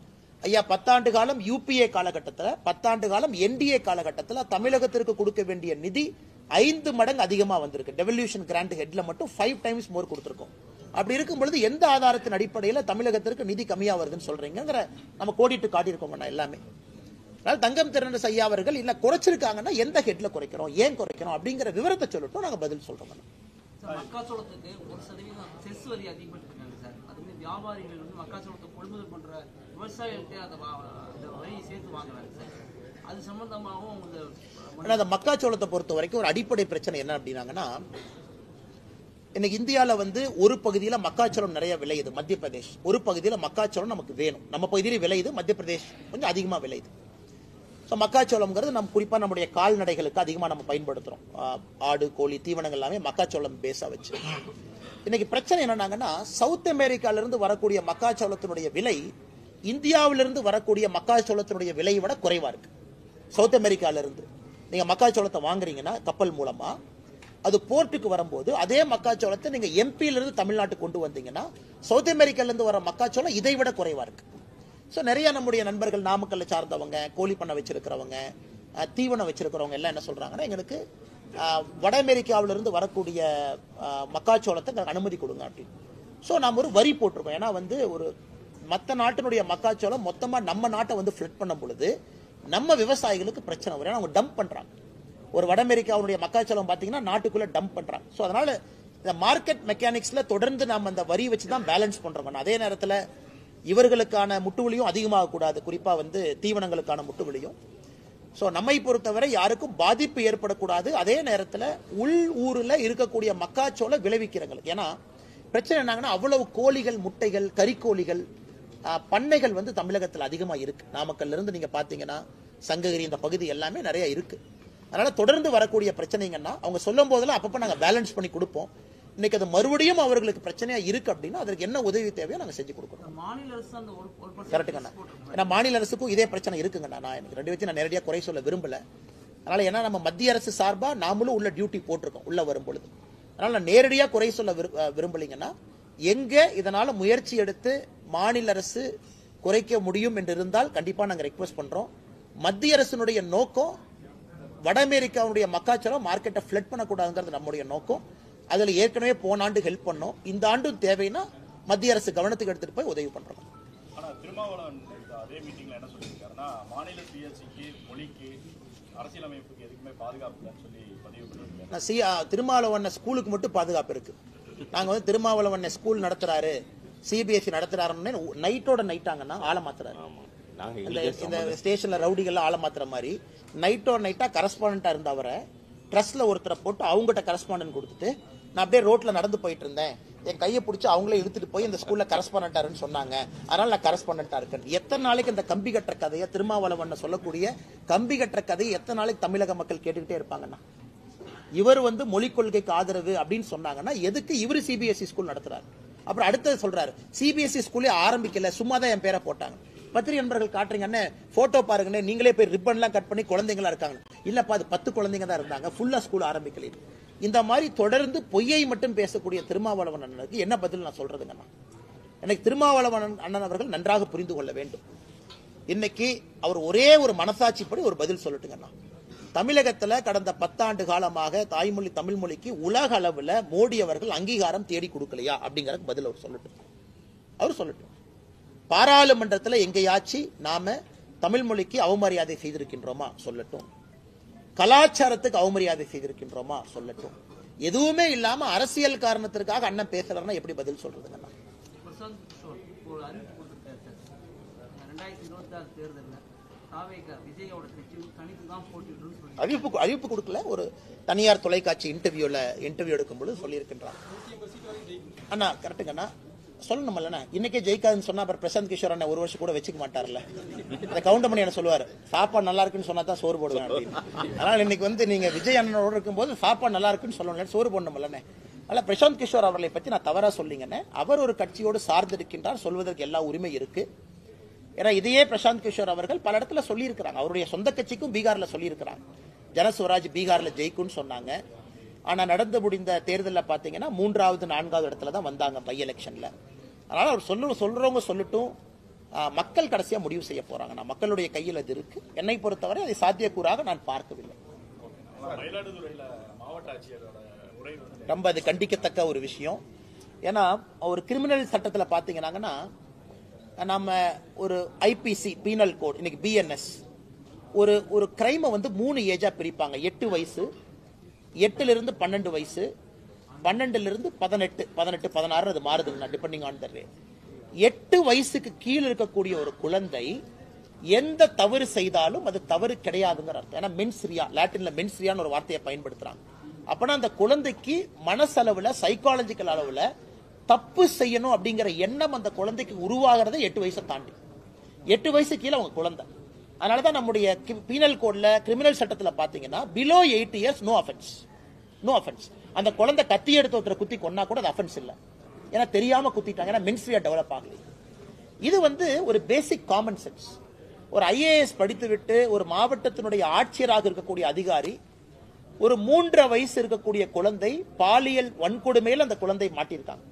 ஐயா 10 ஆண்டு காலம் யூபிஏ காலகட்டத்தில், 10 ஆண்டு காலம் என்டிஏ காலகட்டத்தில் தமிழகத்திற்கு கொடுக்க வேண்டிய நிதி 5 மடங்கு அதிகமா வந்திருக்கு. டெவல்யூஷன் கிராண்ட் ஹெட்ல மட்டும் 5 டைம்ஸ் மோர் கொடுத்திருக்கோம். அப்படி இருக்கும் பொழுது எந்த ஆதாரத்தின் அடிப்படையில் தமிழகத்திற்கு நிதி கம்மியா வருதுன்னு சொல்றீங்கிற நம்ம கோடிட்டு காட்டியிருக்கோங்கண்ணா எல்லாமே. அதனால தங்கம் தென்னரசு ஐயா அவர்கள் இல்ல குறைச்சிருக்காங்கன்னா எந்த ஹெட்ல குறைக்கிறோம், ஏன் குறைக்கிறோம் அப்படிங்கிற விவரத்தை சொல்லட்டும், நாங்க பதில் சொல்றோம். மக்காச்சோளத்துக்கு 1% செஸ் வரி அதிகப்பட்டிருக்காங்க சார். அதுவே வியாபாரிகள் வந்து மக்காச்சோளத்தை கொள்முதல் பண்ற விவசாயிகள்கிட்ட அந்த வரியை சேர்த்து வாங்குறாங்க சார். அது சம்பந்தமாகவும் அந்த மக்காச்சோளத்தை பொறுத்த வரைக்கும் ஒரு அடிப்படை பிரச்சனை என்ன அப்படின்னாங்கன்னா, இன்னைக்கு இந்தியாவில வந்து ஒரு பகுதியில மக்காச்சோளம் நிறைய விளையுது, மத்திய பிரதேஷ். ஒரு பகுதியில மக்காச்சோளம் நமக்கு வேணும், நம்ம பகுதியில விளையுது, மத்திய பிரதேஷ் கொஞ்சம் அதிகமா விளையுது. மக்காச்சோளம்ங்கிறது நம்ம குறிப்பா நம்முடைய கால்நடைகளுக்கு அதிகமா நம்ம பயன்படுத்துறோம். ஆடு, கோழி, தீவனங்கள் எல்லாமே மக்காச்சோளம் பேஸா வச்சு. இன்னைக்கு பிரச்சனை என்னன்னாங்கன்னா, சவுத் அமெரிக்கால இருந்து வரக்கூடிய மக்காச்சோளத்தினுடைய விலை இந்தியாவிலிருந்து வரக்கூடிய மக்காச்சோளத்தினுடைய விலையை விட குறைவா இருக்கு. சவுத் அமெரிக்கால இருந்து நீங்க மக்காச்சோளத்தை வாங்குறீங்கன்னா கப்பல் மூலமா, அது போர்ட்டுக்கு வரும்போது அதே மக்காச்சோளத்தை நீங்க எம்பியில இருந்து தமிழ்நாட்டுக்கு கொண்டு வந்தீங்கன்னா சவுத் அமெரிக்கால இருந்து வர மக்காச்சோளம் இதை விட குறைவா இருக்கு. ஸோ நிறைய நம்முடைய நண்பர்கள் நாமக்கல்ல சார்ந்தவங்க, கோழி பண்ணை வச்சிருக்கிறவங்க, தீவனம் வச்சிருக்கிறவங்க எல்லாம் என்ன சொல்றாங்கன்னா, எங்களுக்கு வட அமெரிக்காவிலிருந்து வரக்கூடிய மக்காச்சோளத்தை அனுமதி கொடுங்க அப்படின்னு. ஸோ நாம் ஒரு வரி போட்டிருக்கோம். ஏன்னா வந்து ஒரு மற்ற நாட்டினுடைய மக்காச்சோளம் மொத்தமா நம்ம நாட்டை வந்து ஃபிளட் பண்ணும் பொழுது நம்ம விவசாயிகளுக்கு பிரச்சனை வரும். ஏன்னா அவங்க டம்ப் பண்றாங்க. ஒரு வட அமெரிக்காவுடைய மக்காச்சோளம் பாத்தீங்கன்னா நாட்டுக்குள்ள டம்ப் பண்றாங்க. ஸோ அதனால இந்த மார்க்கெட் மெக்கானிக்ஸ்ல தொடர்ந்து நம்ம அந்த வரி வச்சு தான் பேலன்ஸ் பண்றோம். அதே நேரத்தில் இவர்களுக்கான முட்டுவலியும் அதிகமாக கூடாது, குறிப்பா வந்து தீவனங்களுக்கான முட்டுவலியும். ஸோ நம்மை பொறுத்தவரை யாருக்கும் பாதிப்பு ஏற்படக்கூடாது. அதே நேரத்தில் உள் ஊர்ல இருக்கக்கூடிய மக்காச்சோளம் விளைவிக்கிறவங்களுக்கு, ஏன்னா பிரச்சனை என்னங்கன்னா அவ்வளவு கோழிகள், முட்டைகள், கறிக்கோழிகள் பண்ணைகள் வந்து தமிழகத்தில் அதிகமா இருக்கு. நாமக்கல்ல இருந்து நீங்க பாத்தீங்கன்னா சங்ககிரி இந்த பகுதி எல்லாமே நிறைய இருக்கு. அதனால தொடர்ந்து வரக்கூடிய பிரச்சனைங்கன்னா அவங்க சொல்லும் போதெல்லாம் அப்பப்ப நாங்க பேலன்ஸ் பண்ணி கொடுப்போம். இன்னைக்கு அது மறுபடியும் அவர்களுக்கு பிரச்சனையா இருக்கு அப்படின்னா அதற்கு என்ன உதவி தேவையோ நாங்க செஞ்சு கொடுக்கணும். மாநில அரசு கரெக்டுங்கண்ணா. ஏன்னா மாநில அரசுக்கும் இதே பிரச்சனை இருக்குங்கண்ணா. நான் எனக்கு ரெண்டு வச்சு நான் நேரடியாக குறை சொல்ல விரும்பல. அதனால ஏன்னா நம்ம மத்திய அரசு சார்பா நாமளும் உள்ள டியூட்டி போட்டிருக்கோம் உள்ள வரும் பொழுது. அதனால நான் நேரடியாக குறை சொல்ல விரும்பலீங்கன்னா, எங்க இதனால முயற்சி எடுத்து மாநில அரசு குறைக்க முடியும் என்று இருந்தால் கண்டிப்பா நாங்க ரெக்வெஸ்ட் பண்றோம். மத்திய அரசினுடைய நோக்கம் வட அமெரிக்காவுடைய மக்காச்சோளம் மார்க்கெட்டை ஃபிளட் பண்ணக்கூடாதுங்கிறது நம்முடைய நோக்கம். அதுல ஏற்கனவே போன ஆண்டு ஹெல்ப் பண்ணோம். இந்த ஆண்டும் தேவைன்னா மத்திய அரசு கவனத்துக்கு எடுத்துட்டு போய் உதவி பண்றோம். ஆனா திருமாவளவன் அதே மீட்டிங்ல என்ன சொல்லியிருக்காருன்னா, மாநில சுயாட்சிக்கு, மொழிக்கு, அரசியலமைப்புக்கு எதுக்குமே பாதுகாப்பு இல்லைன்னு சொல்லி பதிவு பண்ணிருக்காரு. திருமாவளவன் ஸ்கூலுக்கு மட்டும் பாதுகாப்பு இருக்கு. நாங்க வந்து திருமாவளவன் ஸ்கூல் நடத்துறாரு, சிபிஎஸ்சி நடத்துறாருன்னு நைட்டோட நைட்டாங்கன்னா ஆள மாத்துறாரு. இந்த ஸ்டேஷன்ல ரவுடிகள் ஆள மாத்துற மாதிரி நைட்டோட நைட்டா கரஸ்பாண்டா இருந்த அவரை ட்ரஸ்ட்ல ஒருத்தரை போட்டு அவங்ககிட்ட கரஸ்பாண்டன்ட் கொடுத்துட்டு, நான் அப்படியே ரோட்ல நடந்து போயிட்டு இருந்தேன், என் கையை பிடிச்சி அவங்களே இழுத்துட்டு போய் இந்த ஸ்கூல்ல கரஸ்பாண்டன்டாருன்னு சொன்னாங்க, அதனால நான் கரஸ்பாண்டன்டா இருக்கேன். எத்தனை நாளைக்கு இந்த கம்பி கட்டுற கதையை, திருமாவளவன் சொல்லக்கூடிய கம்பி கட்டுற கதையை எத்தனை நாளைக்கு தமிழக மக்கள் கேட்டுக்கிட்டே இருப்பாங்கன்னா? இவர் வந்து மொழிக் கொள்கைக்கு ஆதரவு அப்படின்னு சொன்னாங்கன்னா எதுக்கு இவரு சிபிஎஸ்இ ஸ்கூல் நடத்துறாரு? அப்புறம் அடுத்தது சொல்றாரு, சிபிஎஸ்இ ஸ்கூலே ஆரம்பிக்கல, சும்மா தான் என் பேரை போட்டாங்க. பத்திரிகை நண்பர்கள் காட்டுறீங்கன்னு போட்டோ பாருங்கன்னு, நீங்களே போய் ரிப்பன்லாம் கட் பண்ணி குழந்தைங்களா இருக்காங்க. இல்லப்பா அது 10 குழந்தைங்க தான் இருந்தாங்க, ஃபுல்லா ஸ்கூல் ஆரம்பிக்கல. இந்த மாதிரி தொடர்ந்து பொய்யை மட்டும் பேசக்கூடிய திருமாவளவன் அண்ணனுக்கு என்ன பதில் நான் சொல்றதுங்கண்ணா? எனக்கு திருமாவளவன் அண்ணன் அவர்கள் நன்றாக புரிந்து கொள்ள வேண்டும். இன்னைக்கு அவர் ஒரே ஒரு மனசாட்சிப்படி ஒரு பதில் சொல்லட்டுங்கண்ணா. தமிழகத்துல கடந்த 10 ஆண்டு காலமாக தாய்மொழி தமிழ் மொழிக்கு உலக அளவுல மோடி அவர்கள் அங்கீகாரம் தேடி கொடுக்கலையா அப்படிங்கிற பதில் அவர் சொல்லட்டும். அவர் சொல்லட்டும். பாராளுமன்றத்தில் எங்கேயாச்சு நாம தமிழ் மொழிக்கு அவமரியாதை செய்திருக்கின்றோமா சொல்லட்டும். கலாச்சாரத்துக்கு அவமரியாதை செய்திருக்கின்றோமா சொல்லட்டும். எதுவுமே இல்லாம அரசியல் காரணத்திற்காக அண்ணன் பேசுறாருன்னா எப்படி பதில் சொல்றதுங்கண்ணா? பிரசாந்த் கிஷோர் ஒரு அறிவிப்பு கொடுத்திருக்காரு சார். 2026 தேர்தலில் தாவேகா விஜயோட கட்சியும் தனித்து தான் போட்டியிடும் சொல்லி அறிவிப்பு கொடுக்கல. ஒரு தனியார் தொலைக்காட்சி இன்டர்வியூ எடுக்கும்போது சொல்லியிருக்கின்றார். அண்ணா கரெக்டுங்கண்ணா, சொல்லணும்லண்ணா. இன்னைக்கே ஜெயிக்காதுன்னு சொன்னா அப்புறம் பிரசாந்த் கிஷோர் அண்ணன் ஒரு வருஷம் கூட வச்சுக்க மாட்டார்ல. அதை கவுண்ட் பண்ணி என்ன சொல்லுவாரு, சாப்பாடு நல்லா இருக்குன்னு சொன்னா தான் சோறு போடுவேன் அப்படின்னு. அதனால இன்னைக்கு வந்து நீங்க விஜய் அண்ணனோட இருக்கும்போது சாப்பாடு நல்லா இருக்குன்னு சொல்லணும், சோறு போடணும்லண்ணே. அதனால பிரசாந்த் கிஷோர் அவர்களை பத்தி நான் தவறா சொல்லிங்கண்ணே. அவர் ஒரு கட்சியோடு சார்ந்திருக்கின்றார், சொல்வதற்கு எல்லா உரிமை இருக்கு. ஏன்னா இதையே பிரசாந்த் கிஷோர் அவர்கள் பல இடத்துல சொல்லியிருக்கிறாங்க. அவருடைய சொந்த கட்சிக்கும் பீகார்ல சொல்லியிருக்கிறாங்க, ஜனஸ்வராஜ் பீகார்ல ஜெயிக்கும்னு சொன்னாங்க. ஆனா நடந்து முடிந்த தேர்தலில் பாத்தீங்கன்னா 3வது 4வது இடத்துல தான் வந்தாங்க பை எலெக்ஷன்ல. அதனால அவர் சொல்றவங்க சொல்லட்டும், மக்கள் கடைசியா முடிவு செய்ய போறாங்க. நான் மக்களுடைய கையில் அது இருக்கு. என்னை பொறுத்தவரை அதை சாத்தியக்கூறாக நான் பார்க்கவில்லை. ரொம்ப அது கண்டிக்கத்தக்க ஒரு விஷயம். ஏன்னா ஒரு கிரிமினல் சட்டத்துல பாத்தீங்கன்னா நம்ம ஒரு ஐபிசி பீனல் கோட் இன்னைக்கு பிஎன்எஸ் ஒரு கிரைமை வந்து 3 ஏஜா பிரிப்பாங்க. 8 வயசு, 8ல இருந்து 12 வயசு, 12ல இருந்து 18, 16 அது மாறுதுங்க டிபெண்டிங் ஆன் த ரேட். 8 வயசுக்கு கீழே இருக்கக்கூடிய ஒரு குழந்தை எந்த தவறு செய்தாலும் அது தவறு கிடையாதுங்கிற அர்த்தம். ஏன்னா மென்ஸ்ரியா, லாட்டின்ல மென்ஸ்ரியான்னு ஒரு வார்த்தையை பயன்படுத்துறாங்க. அப்பனா அந்த குழந்தைக்கு மனசளவுல சைக்காலஜிக்கல் அளவுல தப்பு செய்யணும் அப்படிங்கிற எண்ணம் அந்த குழந்தைக்கு உருவாகிறத 8 வயசை தாண்டி. 8 வயசு கீழே அவங்க குழந்தை. அதனாலதான் நம்முடைய பீனல் கோட்ல கிரிமினல் சட்டத்துல பாத்தீங்கன்னா பிலோ 8 இயர்ஸ் நோ அஃபென்ஸ். அந்த குழந்தை கத்தி எடுத்து ஒருத்தரை குத்தி கொன்னா கூட அது அஃபென்ஸ் இல்ல. ஏன்னா தெரியாம குத்திட்டாங்க, ஏன்னா மென்ஸ்ரியா டெவலப் ஆகல. இது வந்து ஒரு பேசிக் காமன் சென்ஸ். ஒரு ஐஏஎஸ் படித்து விட்டு ஒரு மாவட்டத்தினுடைய ஆட்சியராக இருக்கக்கூடிய அதிகாரி ஒரு 3.5 வயசு இருக்கக்கூடிய குழந்தை பாலியல் வன்கொடுமையில் அந்த குழந்தை மாட்டியிருக்காங்க.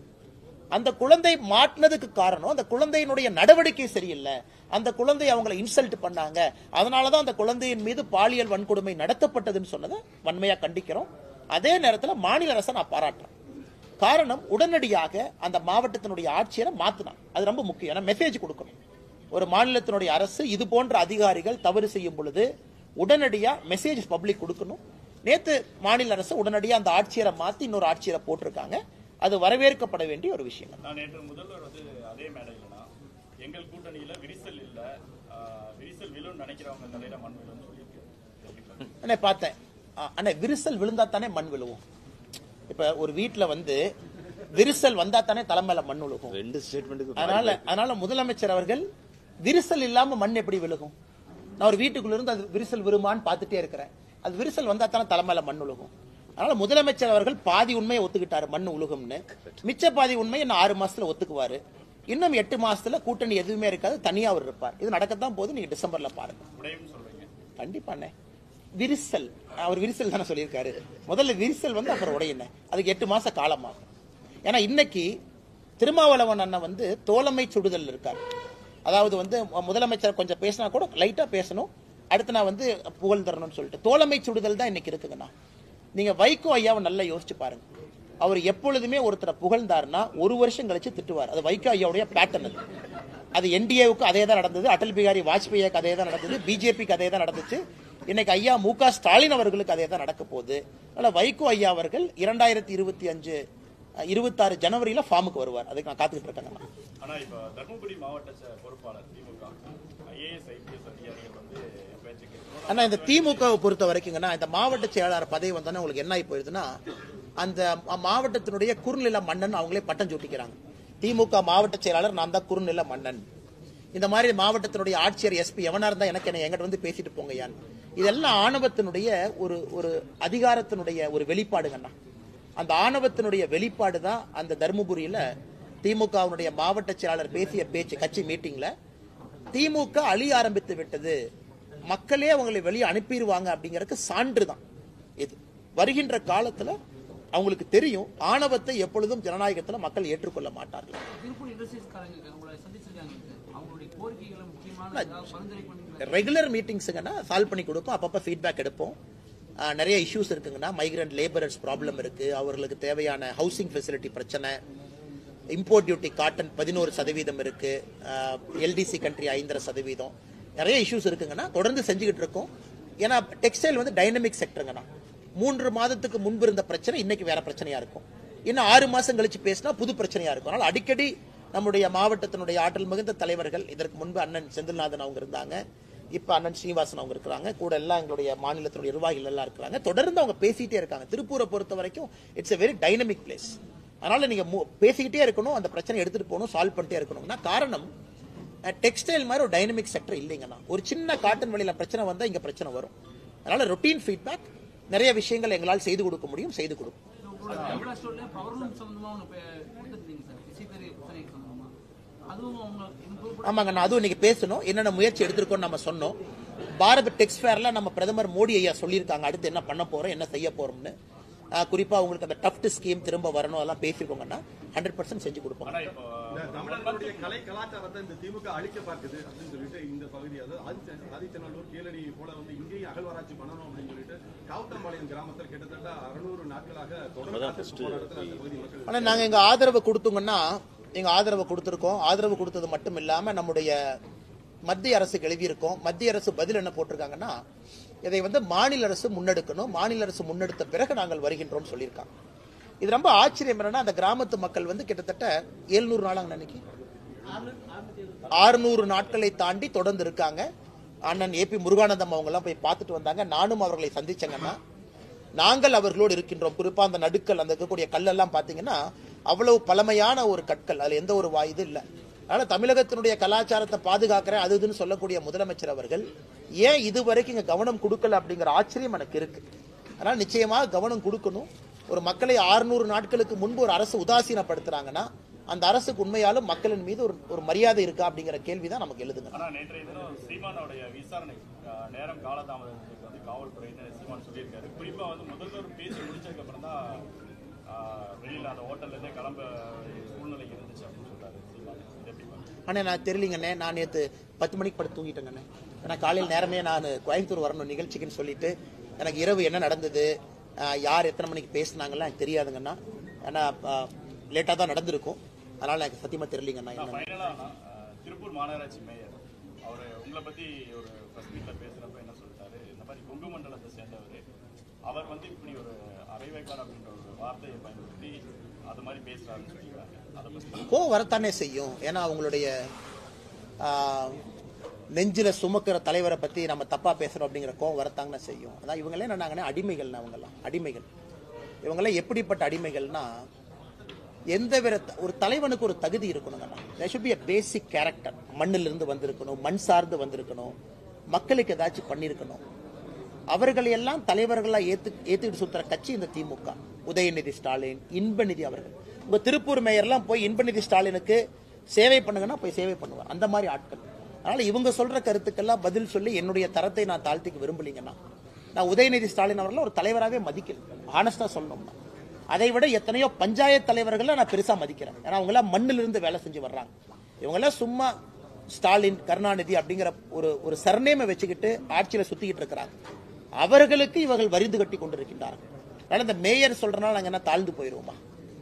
அந்த குழந்தை மாட்டினதுக்கு காரணம் அந்த குழந்தையினுடைய நடவடிக்கை சரியில்லை, அந்த குழந்தை அவங்களை இன்சல்ட் பண்ணாங்க, அதனாலதான் அந்த குழந்தையின் மீது பாலியல் வன்கொடுமை நடத்தப்பட்டதுன்னு சொன்னதை வன்மையா கண்டிக்கிறோம். அதே நேரத்தில் மாநில அரசை நான் பாராட்டுறேன். காரணம் உடனடியாக அந்த மாவட்டத்தினுடைய ஆட்சியரை மாத்தினாங்க. அது ரொம்ப முக்கியம். ஏன்னா மெசேஜ் கொடுக்கணும். ஒரு மாநிலத்தினுடைய அரசு இது போன்ற அதிகாரிகள் தவறு செய்யும் பொழுது உடனடியா மெசேஜ் பப்ளிக் கொடுக்கணும். நேத்து மாநில அரசு உடனடியா அந்த ஆட்சியரை மாத்தி இன்னொரு ஆட்சியரை போட்டிருக்காங்க. அது வரவேற்கப்பட வேண்டிய ஒரு விஷயம். நான் நேற்று முதல்வர் வந்து அதே மேடையிலனா எங்கள் கூட்டணியில விரிசல் இல்ல, விரிசல் விழுன்னு நினைக்கிறவங்க தலையில மண் விழுன்னு சொல்லியிருக்கேன். அண்ணே பார்த்தேன் அண்ணே, விரிசல் விழுந்தா தானே மண் விழுவும். இப்ப ஒரு வீட்டுல வந்து விரிசல் வந்தா தானே தலைமையில மண் விழுகும். அதனால முதலமைச்சர் அவர்கள் விரிசல் இல்லாம மண் எப்படி விழுகும்? நான் ஒரு வீட்டுக்குள்ள இருந்து அது விரிசல் விழுமான்னு பார்த்துட்டே இருக்கிறேன். அது விரிசல் வந்தா தானே தலைமையில மண் விழுகும். அதனால முதலமைச்சர் அவர்கள் பாதி உண்மையை ஒத்துக்கிட்டாரு மண் உலகம்னு. மிச்ச பாதி உண்மையை இன்னும் 6 மாசத்துல ஒத்துக்குவாரு. இன்னும் 8 மாசத்துல கூட்டணி எதுவுமே இருக்காது, தனியா அவர் இருப்பார். இது நடக்கத்தான் போது, நீங்க டிசம்பர்ல பாருங்க. கண்டிப்பாண்ணே விரிசல், அவர் விரிசல் தானே சொல்லியிருக்காரு. முதல்ல விரிசல் வந்து அப்புறம் உடையின, அதுக்கு 8 மாச காலமாகும். ஏன்னா இன்னைக்கு திருமாவளவன் அண்ணன் வந்து தோழமை சுடுதல் இருக்காரு. அதாவது வந்து முதலமைச்சர் கொஞ்சம் பேசினா கூட லைட்டா பேசணும், அடுத்து நான் வந்து புகழ் தரணும்னு சொல்லிட்டு தோழமை சுடுதல் தான் இன்னைக்கு இருக்குங்கண்ணா. நீங்க வைகோ ஐயாவை நல்லா யோசிச்சு பாருங்க. அவர் எப்பொழுதுமே ஒருத்தரை புகழ்ந்தாருன்னா ஒரு வருஷம் கழிச்சு திட்டுவார். அது வைகோ ஐயாவுடைய பேட்டர்ன். அது என்டிஏவுக்கு அதே தான் நடந்தது, அடல் பிகாரி வாஜ்பேயிக்கு அதே தான் நடந்தது, பிஜேபிக்கு அதே தான் நடந்துச்சு. இன்னைக்கு ஐயா மு.க. ஸ்டாலின் அவர்களுக்கு அதே தான் நடக்க போகுது. அதனால வைகோ ஐயா அவர்கள் 2025-26 ஜனவரியில ஃபார்முக்கு வருவார். அதுக்கு நான் காத்துக்கிட்டு இருக்கேன். ஆனா இப்ப தர்மபுரி மாவட்ட பொறுப்பாளர் திமுக ஐஏஎஸ் ஐபிஎஸ் அதிகாரிகள் வந்து பேச்சுக்கு ஆனா இந்த திமுகவை பொறுத்த வரைக்குங்கன்னா இந்த மாவட்ட செயலாளர் பதவி வந்தோன்னா உங்களுக்கு என்ன ஆகி போயிருதுன்னா அந்த மாவட்டத்தினுடைய குறுநில மன்னன் அவங்களே பட்டம் சூட்டிக்கிறாங்க. திமுக மாவட்ட செயலாளர் நான் தான் குறுநில மன்னன். இந்த மாதிரி மாவட்டத்தினுடைய ஆட்சியர் எஸ்பி எவனா இருந்தா எனக்கு என்ன எங்கிட்ட வந்து பேசிட்டு போங்கயான். இதெல்லாம் ஆணவத்தினுடைய ஒரு அதிகாரத்தினுடைய ஒரு வெளிப்பாடுங்கண்ணா. அந்த ஆணவத்தினுடைய வெளிப்பாடு தான் அந்த தர்மபுரியில திமுகவுடைய மாவட்ட செயலாளர் பேசிய பேச்சு கட்சி மீட்டிங்ல திமுக அழிய ஆரம்பித்து விட்டது, மக்களே அவங்களை வெளியே அனுப்பிடுவாங்க அப்படிங்கறதுக்கு சான்று தான் இது. வருகின்ற காலத்துல அவங்களுக்கு தெரியும் ஆணவத்தை எப்பொழுதும் ஜனநாயகத்துல மக்கள் ஏற்றுக்கொள்ள மாட்டார்கள். திருப்பூர் இண்டஸ்ட்ரீஸ்காரங்க உங்களை சந்திச்சிருக்காங்க, அவங்களுடைய கோரிக்கைகளை முக்கியமான பரிந்துரை பண்ணி ரெகுலர் மீட்டிங்ஸுங்கன்னா சால்வ் பண்ணி கொடுப்போம். அப்பப்போ ஃபீட்பேக் எடுப்போம். நிறைய இஷ்யூஸ் இருக்குங்கன்னா மைக்ரண்ட் லேபரர்ஸ் ப்ராப்ளம் இருக்கு, அவர்களுக்கு தேவையான ஹவுசிங் ஃபெசிலிட்டி பிரச்சனை, இம்போர்ட் டியூட்டி காட்டன் 11% இருக்கு, எல்டிசி கண்ட்ரி 5.5%, நிறைய இஷ்யூஸ் இருக்குங்கன்னா தொடர்ந்து செஞ்சுக்கிட்டு இருக்கோம். ஏன்னா டெக்ஸ்டைல் வந்து டைனமிக் செக்டருங்கண்ணா. 3 மாதத்துக்கு முன்பு இருந்த பிரச்சனை இன்னைக்கு வேற பிரச்சனையா இருக்கும், இன்னும் 6 மாசம் கழிச்சு பேசினா புது பிரச்சனையா இருக்கும். அதனால அடிக்கடி நம்முடைய மாவட்டத்தினுடைய ஆற்றல் மிகுந்த தலைவர்கள், இதற்கு முன்பு அண்ணன் செந்தில்நாதன் அவங்க இருந்தாங்க, இப்ப அண்ணன் ஸ்ரீனிவாசன் அவங்க இருக்கிறாங்க, கூட எல்லாம் எங்களுடைய மாநிலத்தினுடைய நிர்வாகிகள் எல்லாம் இருக்கிறாங்க. தொடர்ந்து அவங்க பேசிட்டே இருக்காங்க. திருப்பூரை பொறுத்த வரைக்கும் it's a very dynamic place. அதனால நீங்க பேசிக்கிட்டே இருக்கணும், அந்த பிரச்சனை எடுத்துட்டு போகணும், சால்வ் பண்ணிட்டே இருக்கணும்னா காரணம் டெக்ஸ்டைல் மாதிரி ஒரு டைனமிக் செக்டர் இல்லைங்கண்ணா. ஒரு சின்ன காட்டன் வெளியில பிரச்சனை வந்தா இங்க பிரச்சனை வரும். அதனால ரொட்டீன் ஃபீட்பேக் நிறைய விஷயங்கள் எங்களால் செய்து கொடுக்க முடியும், செய்து கொடுக்கும். ஆமாங்கண்ணா, அதுவும் இன்னைக்கு பேசணும், என்னென்ன முயற்சி எடுத்திருக்கோம் நம்ம சொன்னோம். பாரத் டெக்ஸ் ஃபேர்ல நம்ம பிரதமர் மோடி ஐயா சொல்லியிருக்காங்க அடுத்து என்ன பண்ண போறோம், என்ன செய்ய போறோம்னு. குறிப்பா உங்களுக்கு அந்த டஃப்ட் ஸ்கீம் திரும்ப வரணும், அதெல்லாம் பேசிருக்கோங்கன்னா 100% செஞ்சு கொடுப்போம். தமிழ்நாட்டுடைய கலை கலாச்சாரத்தை இந்த திமுக அழிக்க பார்க்குது அப்படின்னு சொல்லிட்டு இந்த பகுதி, அதாவது ஆதிச்சநல்லூர் கீழடி போல வந்து இங்கேயும் அகழ்வாராய்ச்சி பண்ணணும் அப்படின்னு சொல்லிட்டு காவுத்தம்பாளையம் கிராமத்தில் கிட்டத்தட்ட 600 நாட்களாக தொடர்ந்து போராட்டத்தில் அந்த பகுதி மக்கள். ஆனா நாங்க எங்க ஆதரவு கொடுத்தோங்கன்னா எங்க ஆதரவு கொடுத்திருக்கோம். ஆதரவு கொடுத்தது மட்டும் இல்லாம நம்முடைய மத்திய அரசுக்கு எழுதியிருக்கோம். மத்திய அரசு பதில் என்ன போட்டிருக்காங்கன்னா இதை வந்து மாநில அரசு முன்னெடுக்கணும், மாநில அரசு முன்னெடுத்த பிறகு நாங்கள் வருகின்றோம் சொல்லியிருக்காங்க. இது ரொம்ப ஆச்சரியம் என்னன்னா அந்த கிராமத்து மக்கள் வந்து கிட்டத்தட்ட 700 நாளாங்க அன்னைக்கு 600 நாட்களை தாண்டி தொடர்ந்து இருக்காங்க. அண்ணன் ஏபி முருகானந்தம் அவங்க எல்லாம் போய் பார்த்துட்டு வந்தாங்க. நானும் அவர்களை சந்திச்சேங்கன்னா நாங்கள் அவர்களோடு இருக்கின்றோம். குறிப்பா அந்த நடுக்கல், அந்த இருக்கக்கூடிய கல்லெல்லாம் பாத்தீங்கன்னா அவ்வளவு பழமையான ஒரு கற்கள், அதுல எந்த ஒரு இது இல்லை. அதனால தமிழகத்தினுடைய கலாச்சாரத்தை பாதுகாக்கிறேன் அது இதுன்னு சொல்லக்கூடிய முதலமைச்சர் அவர்கள் ஏன் இதுவரைக்கும் இங்க கவனம் கொடுக்கல அப்படிங்கிற ஆச்சரியம் எனக்கு இருக்கு. அதனால நிச்சயமாக கவனம் கொடுக்கணும். ஒரு மக்களை 600 நாட்களுக்கு முன்பு ஒரு அரசு உதாசீனப்படுத்துறாங்கன்னா அந்த அரசுக்கு உண்மையாலும் மக்களின் மீது ஒரு மரியாதை இருக்கா அப்படிங்கிற கேள்விதான் நமக்கு எழுதுங்க. ஆனா நேற்றைய தினம் சீமானுடைய விசாரணை நேரம் காலதாமதத்துக்கு வந்து காவல்துறை சீமான் சொல்லியிருக்காரு. குறிப்பா வந்து முதல்வர் பேசி முடிச்சதுக்கு அப்புறம் தான் வெளியில அந்த ஹோட்டல்ல இருந்தே கிளம்ப சூழ்நிலை இருந்துச்சு அப்படின்னு சொல்றாரு சீமான். அண்ணே நான் தெரியலங்கண்ணே, நான் நேற்று 10 மணிக்கு படுத்து தூங்கிட்டேங்கண்ணே. ஏன்னா காலையில் நேரமே நான் கோயம்புத்தூர் வரணும் நிகழ்ச்சிக்குன்னு சொல்லிட்டு எனக்கு இரவு என்ன நடந்தது, யார் எத்தனை மணிக்கு பேசினாங்கலாம் எனக்கு தெரியாதுங்கண்ணா. ஏன்னா லேட்டாக தான் நடந்திருக்கும், அதனால எனக்கு சத்தியமா தெரியலங்கண்ணா. திருப்பூர் மாநகராட்சி மேயர் அவர் உங்களை பத்தி ஒரு பிரஸ் மீட்ல பேசுறப்ப என்ன சொல்லிட்டாரு, இந்த மாதிரி கொங்கு மண்டலத்தை சேர்ந்தவர், அவர் வந்து இப்படி ஒரு அரைவேக்கார் அப்படின்ற ஒரு வார்த்தையை பயன்படுத்தி அது மாதிரி பேசுறாருன்னு சொல்லிக்கிறாங்க. அதை பத்தி கோவம் வரத்தானே செய்யும். ஏன்னா அவங்களுடைய நெஞ்சில சுமக்கிற தலைவரை பத்தி நம்ம தப்பா பேசுறோம் அப்படிங்கிற கோவம் வரத்தாங்கன்னு செய்யும். அதான் இவங்களே என்னன்னா அடிமைகள், அவங்கெல்லாம் அடிமைகள். இவங்கெல்லாம் எப்படிப்பட்ட அடிமைகள்னா எந்த வித ஒரு தலைவனுக்கு ஒரு தகுதி இருக்கணுங்கண்ணா. there should be a basic character. மண்ணிலிருந்து வந்திருக்கணும், மண் சார்ந்து வந்திருக்கணும், மக்களுக்கு ஏதாச்சும் பண்ணிருக்கணும். அவர்களை எல்லாம் தலைவர்களா ஏத்துக்கிட்டு சுத்துற கட்சி இந்த திமுக. உதயநிதி ஸ்டாலின், இன்பநிதி அவர்கள். உங்க திருப்பூர் மேயர்லாம் போய் இன்பநிதி ஸ்டாலினுக்கு சேவை பண்ணுங்கன்னா போய் சேவை பண்ணுவார், அந்த மாதிரி ஆட்கள். அதனால இவங்க சொல்ற கருத்துக்கெல்லாம் பதில் சொல்லி என்னுடைய தரத்தை நான் தாழ்த்திக்க விரும்பலீங்கன்னா நான் உதயநிதி ஸ்டாலின் அவர்கள் ஒரு தலைவராகவே மதிக்கல. ஆனஸ்டா சொல்லணும்னா அதை விட எத்தனையோ பஞ்சாயத்து தலைவர்களை நான் பெருசா மதிக்கிறேன். ஏன்னா அவங்க எல்லாம் மண்ணிலிருந்து வேலை செஞ்சு வர்றாங்க. இவங்க எல்லாம் சும்மா ஸ்டாலின், கருணாநிதி அப்படிங்கிற ஒரு சர்நேமை வச்சுக்கிட்டு ஆட்சியில சுத்திக்கிட்டு இருக்கிறாங்க. அவர்களுக்கு இவர்கள் வரிந்து கட்டி கொண்டிருக்கின்றார்கள். அதனால இந்த மேயர் சொல்றதுனால நாங்க என்ன தாழ்ந்து போயிருவோமா?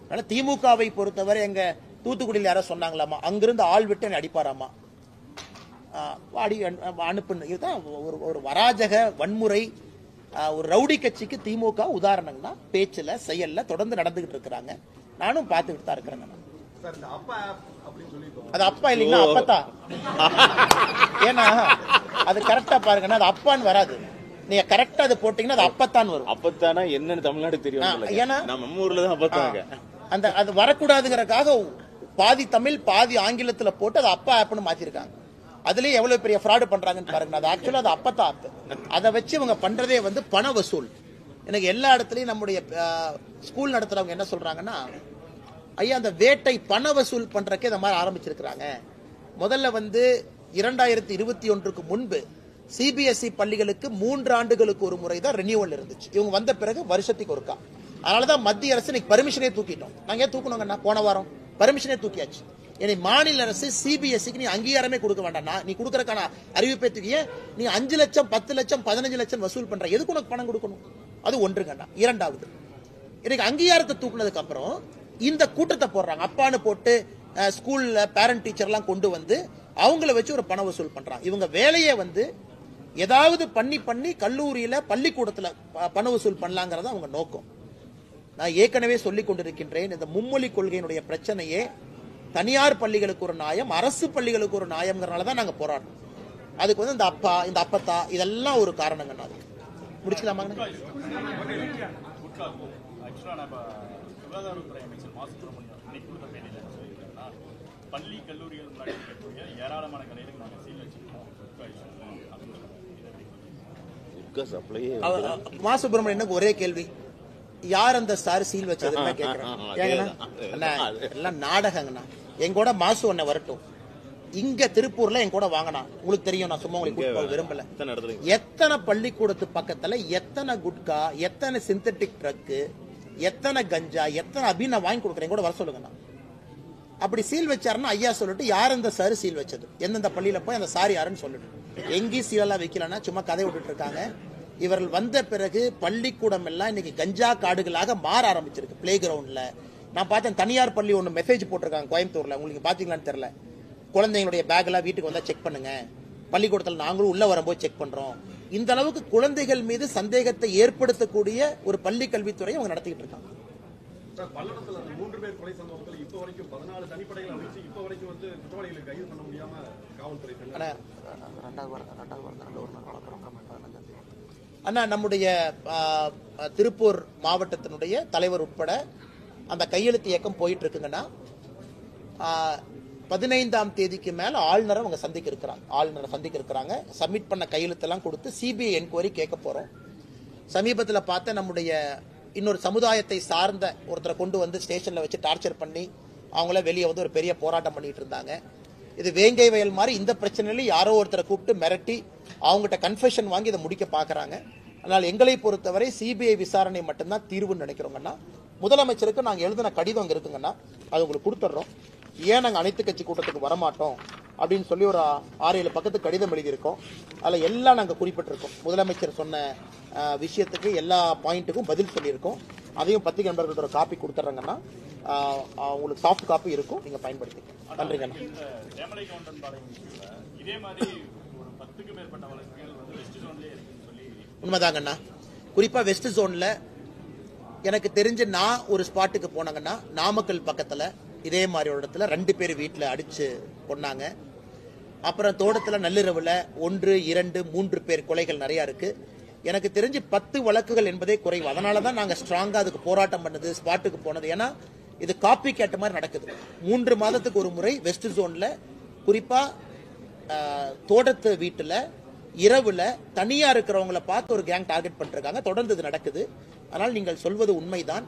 அதனால திமுகவை பொறுத்தவரை எங்க தூத்துக்குடியில் யாரோ சொன்னாங்களாமா, அங்கிருந்து ஆள் விட்டு என்னை அடிப்பாராமா, அனுப்புன்னு. இதுதான் ஒரு வராஜக வன்முறை, ஒரு ரவுடி கட்சிக்கு திமுக உதாரணம்னா பேச்சுல செயல்ல தொடர்ந்து நடந்துகிட்டு இருக்கிறாங்க. நானும் பார்த்துக்கிட்டு தான் இருக்கிறேன். அது அப்பா இல்லைங்களா, அப்பத்தா. ஏன்னா அது கரெக்டா பாருங்கன்னா அது அப்பான்னு வராது, நீங்க கரெக்டா அது போட்டீங்கன்னா அது அப்பத்தான் வரும். அப்பத்தானா என்னன்னு தமிழ்நாடு தெரியும். ஏன்னா நம்ம ஊர்ல தான் அப்பத்தாங்க. அந்த அது வரக்கூடாதுங்கிறதுக்காக பாதி தமிழ் பாதி ஆங்கிலத்துல போட்டு அது அப்பா ஆப்னு மாத்திருக்காங்க. அதுலயே எவ்வளவு பெரிய ஃப்ராடு பண்றாங்கன்னு பாருங்க. அது ஆக்சுவலா அது அப்பத்தா ஆப். அதை வச்சு இவங்க பண்றதே வந்து பண வசூல். எனக்கு எல்லா இடத்துலயும் நம்முடைய ஸ்கூல் நடத்துறவங்க என்ன சொல்றாங்கன்னா, ஐயா அந்த வேட்டை பண வசூல் பண்றதுக்கே இந்த மாதிரி ஆரம்பிச்சிருக்கிறாங்க. முதல்ல வந்து 2021க்கு முன்பு சிபிஎஸ்இ பள்ளிகளுக்கு 3 ஆண்டுகளுக்கு ஒரு முறை தான் ரெனியூவல் இருந்துச்சு. இவங்க வந்த பிறகு வருஷத்துக்கு ஒருக்கா. அதனாலதான் மத்திய அரசு இன்னைக்கு பர்மிஷனே தூக்கிட்டோம். நாங்க ஏன் தூக்கணுங்கன்னா போன வாரம் பர்மிஷனே தூக்கியாச்சு. ஏன்னா மாநில அரசு சிபிஎஸ்இக்கு நீ அங்கீகாரமே கொடுக்க வேண்டாம், நீ கொடுக்கறதுக்கான அறிவிப்பை தூக்கிய நீ 5 லட்சம் 10 லட்சம் 15 லட்சம் வசூல் பண்ற, எதுக்கு உனக்கு பணம் கொடுக்கணும்? அது ஒன்றுங்கண்ணா. இரண்டாவது, இன்னைக்கு அங்கீகாரத்தை தூக்குனதுக்கு அப்புறம் இந்த கூட்டத்தை போடுறாங்க. அப்பான்னு போட்டு ஸ்கூல்ல பேரண்ட் டீச்சர் எல்லாம் கொண்டு வந்து அவங்கள வச்சு ஒரு பண வசூல் பண்றாங்க. இவங்க வேலையே வந்து ஏதாவது பண்ணி கல்லூரியில பள்ளிக்கூடத்துல பண வசூல் பண்ணலாங்கிறத அவங்க நோக்கம். நான் ஏற்கனவே சொல்லிக் கொண்டிருக்கின்றேன், இந்த மும்மொழி கொள்கையினுடைய பிரச்சனையே தனியார் பள்ளிகளுக்கு ஒரு நியாயம், அரசு பள்ளிகளுக்கு ஒரு நியாயம்ங்கிறனால தான் நாங்க போராடுறோம். அதுக்கு வந்து இந்த அப்பா இந்த அப்பத்தா இதெல்லாம் ஒரு காரணங்கண்ணா. அதுக்கு முடிச்சுக்கலாமா? சுகாதாரத்துறை அமைச்சர் மா சுப்பிரமணியன் இன்னைக்கு கொடுத்த பேட்டியில் என்ன சொல்லியிருக்காருன்னா, பள்ளி கல்லூரிகள் முன்னாடி இருக்கக்கூடிய ஏராளமான கடைகளுக்கு நாங்கள் சீல் வச்சிருக்கோம். மா சுப்பிரமணியனுக்கு ஒரே கேள்வி, யார் அந்த சார் சீல் வச்சதுன்னு கேட்கிறேன். எல்லாம் நாடகங்கண்ணா. எங்கூட மாசு ஒன்ன வரட்டும், இங்க திருப்பூர்ல என் கூட வாங்கினா உங்களுக்கு தெரியும். நான் சும்மா உங்களுக்கு விரும்பல. எத்தனை பள்ளிக்கூடத்து பக்கத்துல எத்தனை குட்கா, எத்தனை சிந்தட்டிக் ட்ரக்கு, எத்தனை கஞ்சா, எத்தனை அபின் வாங்கி கொடுக்குறேன் கூட வர சொல்லுங்கண்ணா. அப்படி சீல் வச்சாருன்னா ஐயா சொல்லிட்டு யார் அந்த சார் சீல் வச்சது, எந்தெந்த பள்ளியில போய் அந்த சார் யாருன்னு சொல்லிட்டு. எங்கேயும் சீலெல்லாம் வைக்கலன்னா சும்மா கதை விட்டுட்டு இருக்காங்க. இவர்கள் வந்த பிறகு பள்ளிக்கூடம் எல்லாம் இன்னைக்கு கஞ்சா காடுகளாக மாற ஆரம்பிச்சிருக்கு. பிளே கிரவுண்ட்ல நான் பார்த்தேன், தனியார் பள்ளி ஒன்று மெசேஜ் போட்டிருக்காங்க கோயம்புத்தூர்ல, உங்களுக்கு பாத்தீங்களான்னு தெரியல. குழந்தைங்களுடைய பேக் எல்லாம் வீட்டுக்கு வந்தா செக் பண்ணுங்க, பள்ளிக்கூடத்தில் நாங்களும் உள்ள வரும்போது செக் பண்றோம். இந்த அளவுக்கு குழந்தைகள் மீது சந்தேகத்தை ஏற்படுத்தக்கூடிய ஒரு பள்ளி கல்வித்துறையை அவங்க நடத்திட்டு இருக்காங்க. பல்லடத்துல 3 பேர் கொலை சம்பவத்தில் இப்ப வரைக்கும் 14 தனிப்படைகள் அமைச்சு இப்ப வரைக்கும் வந்து குற்றவாளிகளை கைது பண்ண முடியாம காவல்துறை. அண்ணா நம்முடைய திருப்பூர் மாவட்டத்தினுடைய தலைவர் உட்பட அந்த கையெழுத்து இயக்கம் போயிட்டு இருக்குங்கன்னா, 15ஆம் தேதிக்கு மேல ஆளுநரை அவங்க சந்திக்க இருக்கிறாங்க. சப்மிட் பண்ண கையெழுத்தெல்லாம் கொடுத்து சிபிஐ என்கொயரி கேட்க போறோம். சமீபத்தில் பார்த்த நம்முடைய இன்னொரு சமுதாயத்தை சார்ந்த ஒருத்தரை கொண்டு வந்து ஸ்டேஷன்ல வச்சு டார்ச்சர் பண்ணி அவங்கள வெளியே வந்து ஒரு பெரிய போராட்டம் பண்ணிட்டு இருந்தாங்க. இது வேங்கை வயல் மாதிரி இந்த பிரச்சனையில யாரோ ஒருத்தரை கூப்பிட்டு மிரட்டி அவங்ககிட்ட கன்ஃபெஷன் வாங்கி இதை முடிக்க பாக்குறாங்க. அதனால் எங்களை பொறுத்தவரை சிபிஐ விசாரணை மட்டும்தான் தீர்வுன்னு நினைக்கிறோங்கன்னா. முதலமைச்சருக்கு நாங்கள் எழுதின கடிதம் அங்கே இருக்குங்கன்னா அது உங்களுக்கு கொடுத்துட்றோம். ஏன் நாங்கள் அனைத்து கட்சி கூட்டத்துக்கு வரமாட்டோம் அப்படின்னு சொல்லி ஒரு 6-7 பக்கத்துக்கு கடிதம் எழுதியிருக்கோம். அதில் எல்லாம் நாங்கள் குறிப்பிட்டிருக்கோம். முதலமைச்சர் சொன்ன விஷயத்துக்கு எல்லா பாயிண்ட்டுக்கும் பதில் சொல்லியிருக்கோம். அதையும் பத்திரிகை நண்பர்கள்ட்ட ஒரு காப்பி கொடுத்துட்றாங்கன்னா உங்களுக்கு சாஃப்ட் காப்பி இருக்கும், நீங்க பயன்படுத்திக்கலாம். நன்றிங்கண்ணா. உண்மைதாங்கண்ணா. குறிப்பா வெஸ்ட் ஜோன்ல எனக்கு தெரிஞ்சு நான் ஒரு ஸ்பாட்டுக்கு போனாங்கன்னா, நாமக்கல் பக்கத்துல இதே மாதிரி ஒரு இடத்துல 2 பேர் வீட்டில் அடிச்சு கொண்டாங்க. அப்புறம் தோட்டத்துல நள்ளிரவுல 1, 2, 3 பேர் கொலைகள் நிறைய இருக்கு. எனக்கு தெரிஞ்சு 10 வழக்குகள் என்பதே குறைவு. அதனாலதான் நாங்க ஸ்ட்ராங்கா அதுக்கு போராட்டம் பண்ணது, ஸ்பாட்டுக்கு போனது. ஏன்னா இது காப்பி கேட்ட மாதிரி நடக்குது. 3 மாதத்துக்கு ஒரு முறை வெஸ்ட் ஜோன்ல குறிப்பா தோட்டத்து வீட்டுல இரவுல தனியா இருக்கிறவங்களை பார்த்து ஒரு கேங் டார்கெட் பண்ணிருக்காங்க. தொடர்ந்து இது நடக்குது. அதனால் நீங்கள் சொல்வது உண்மைதான்.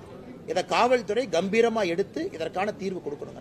இதை காவல்துறை கம்பீரமா எடுத்து இதற்கான தீர்வு கொடுக்கணுங்க.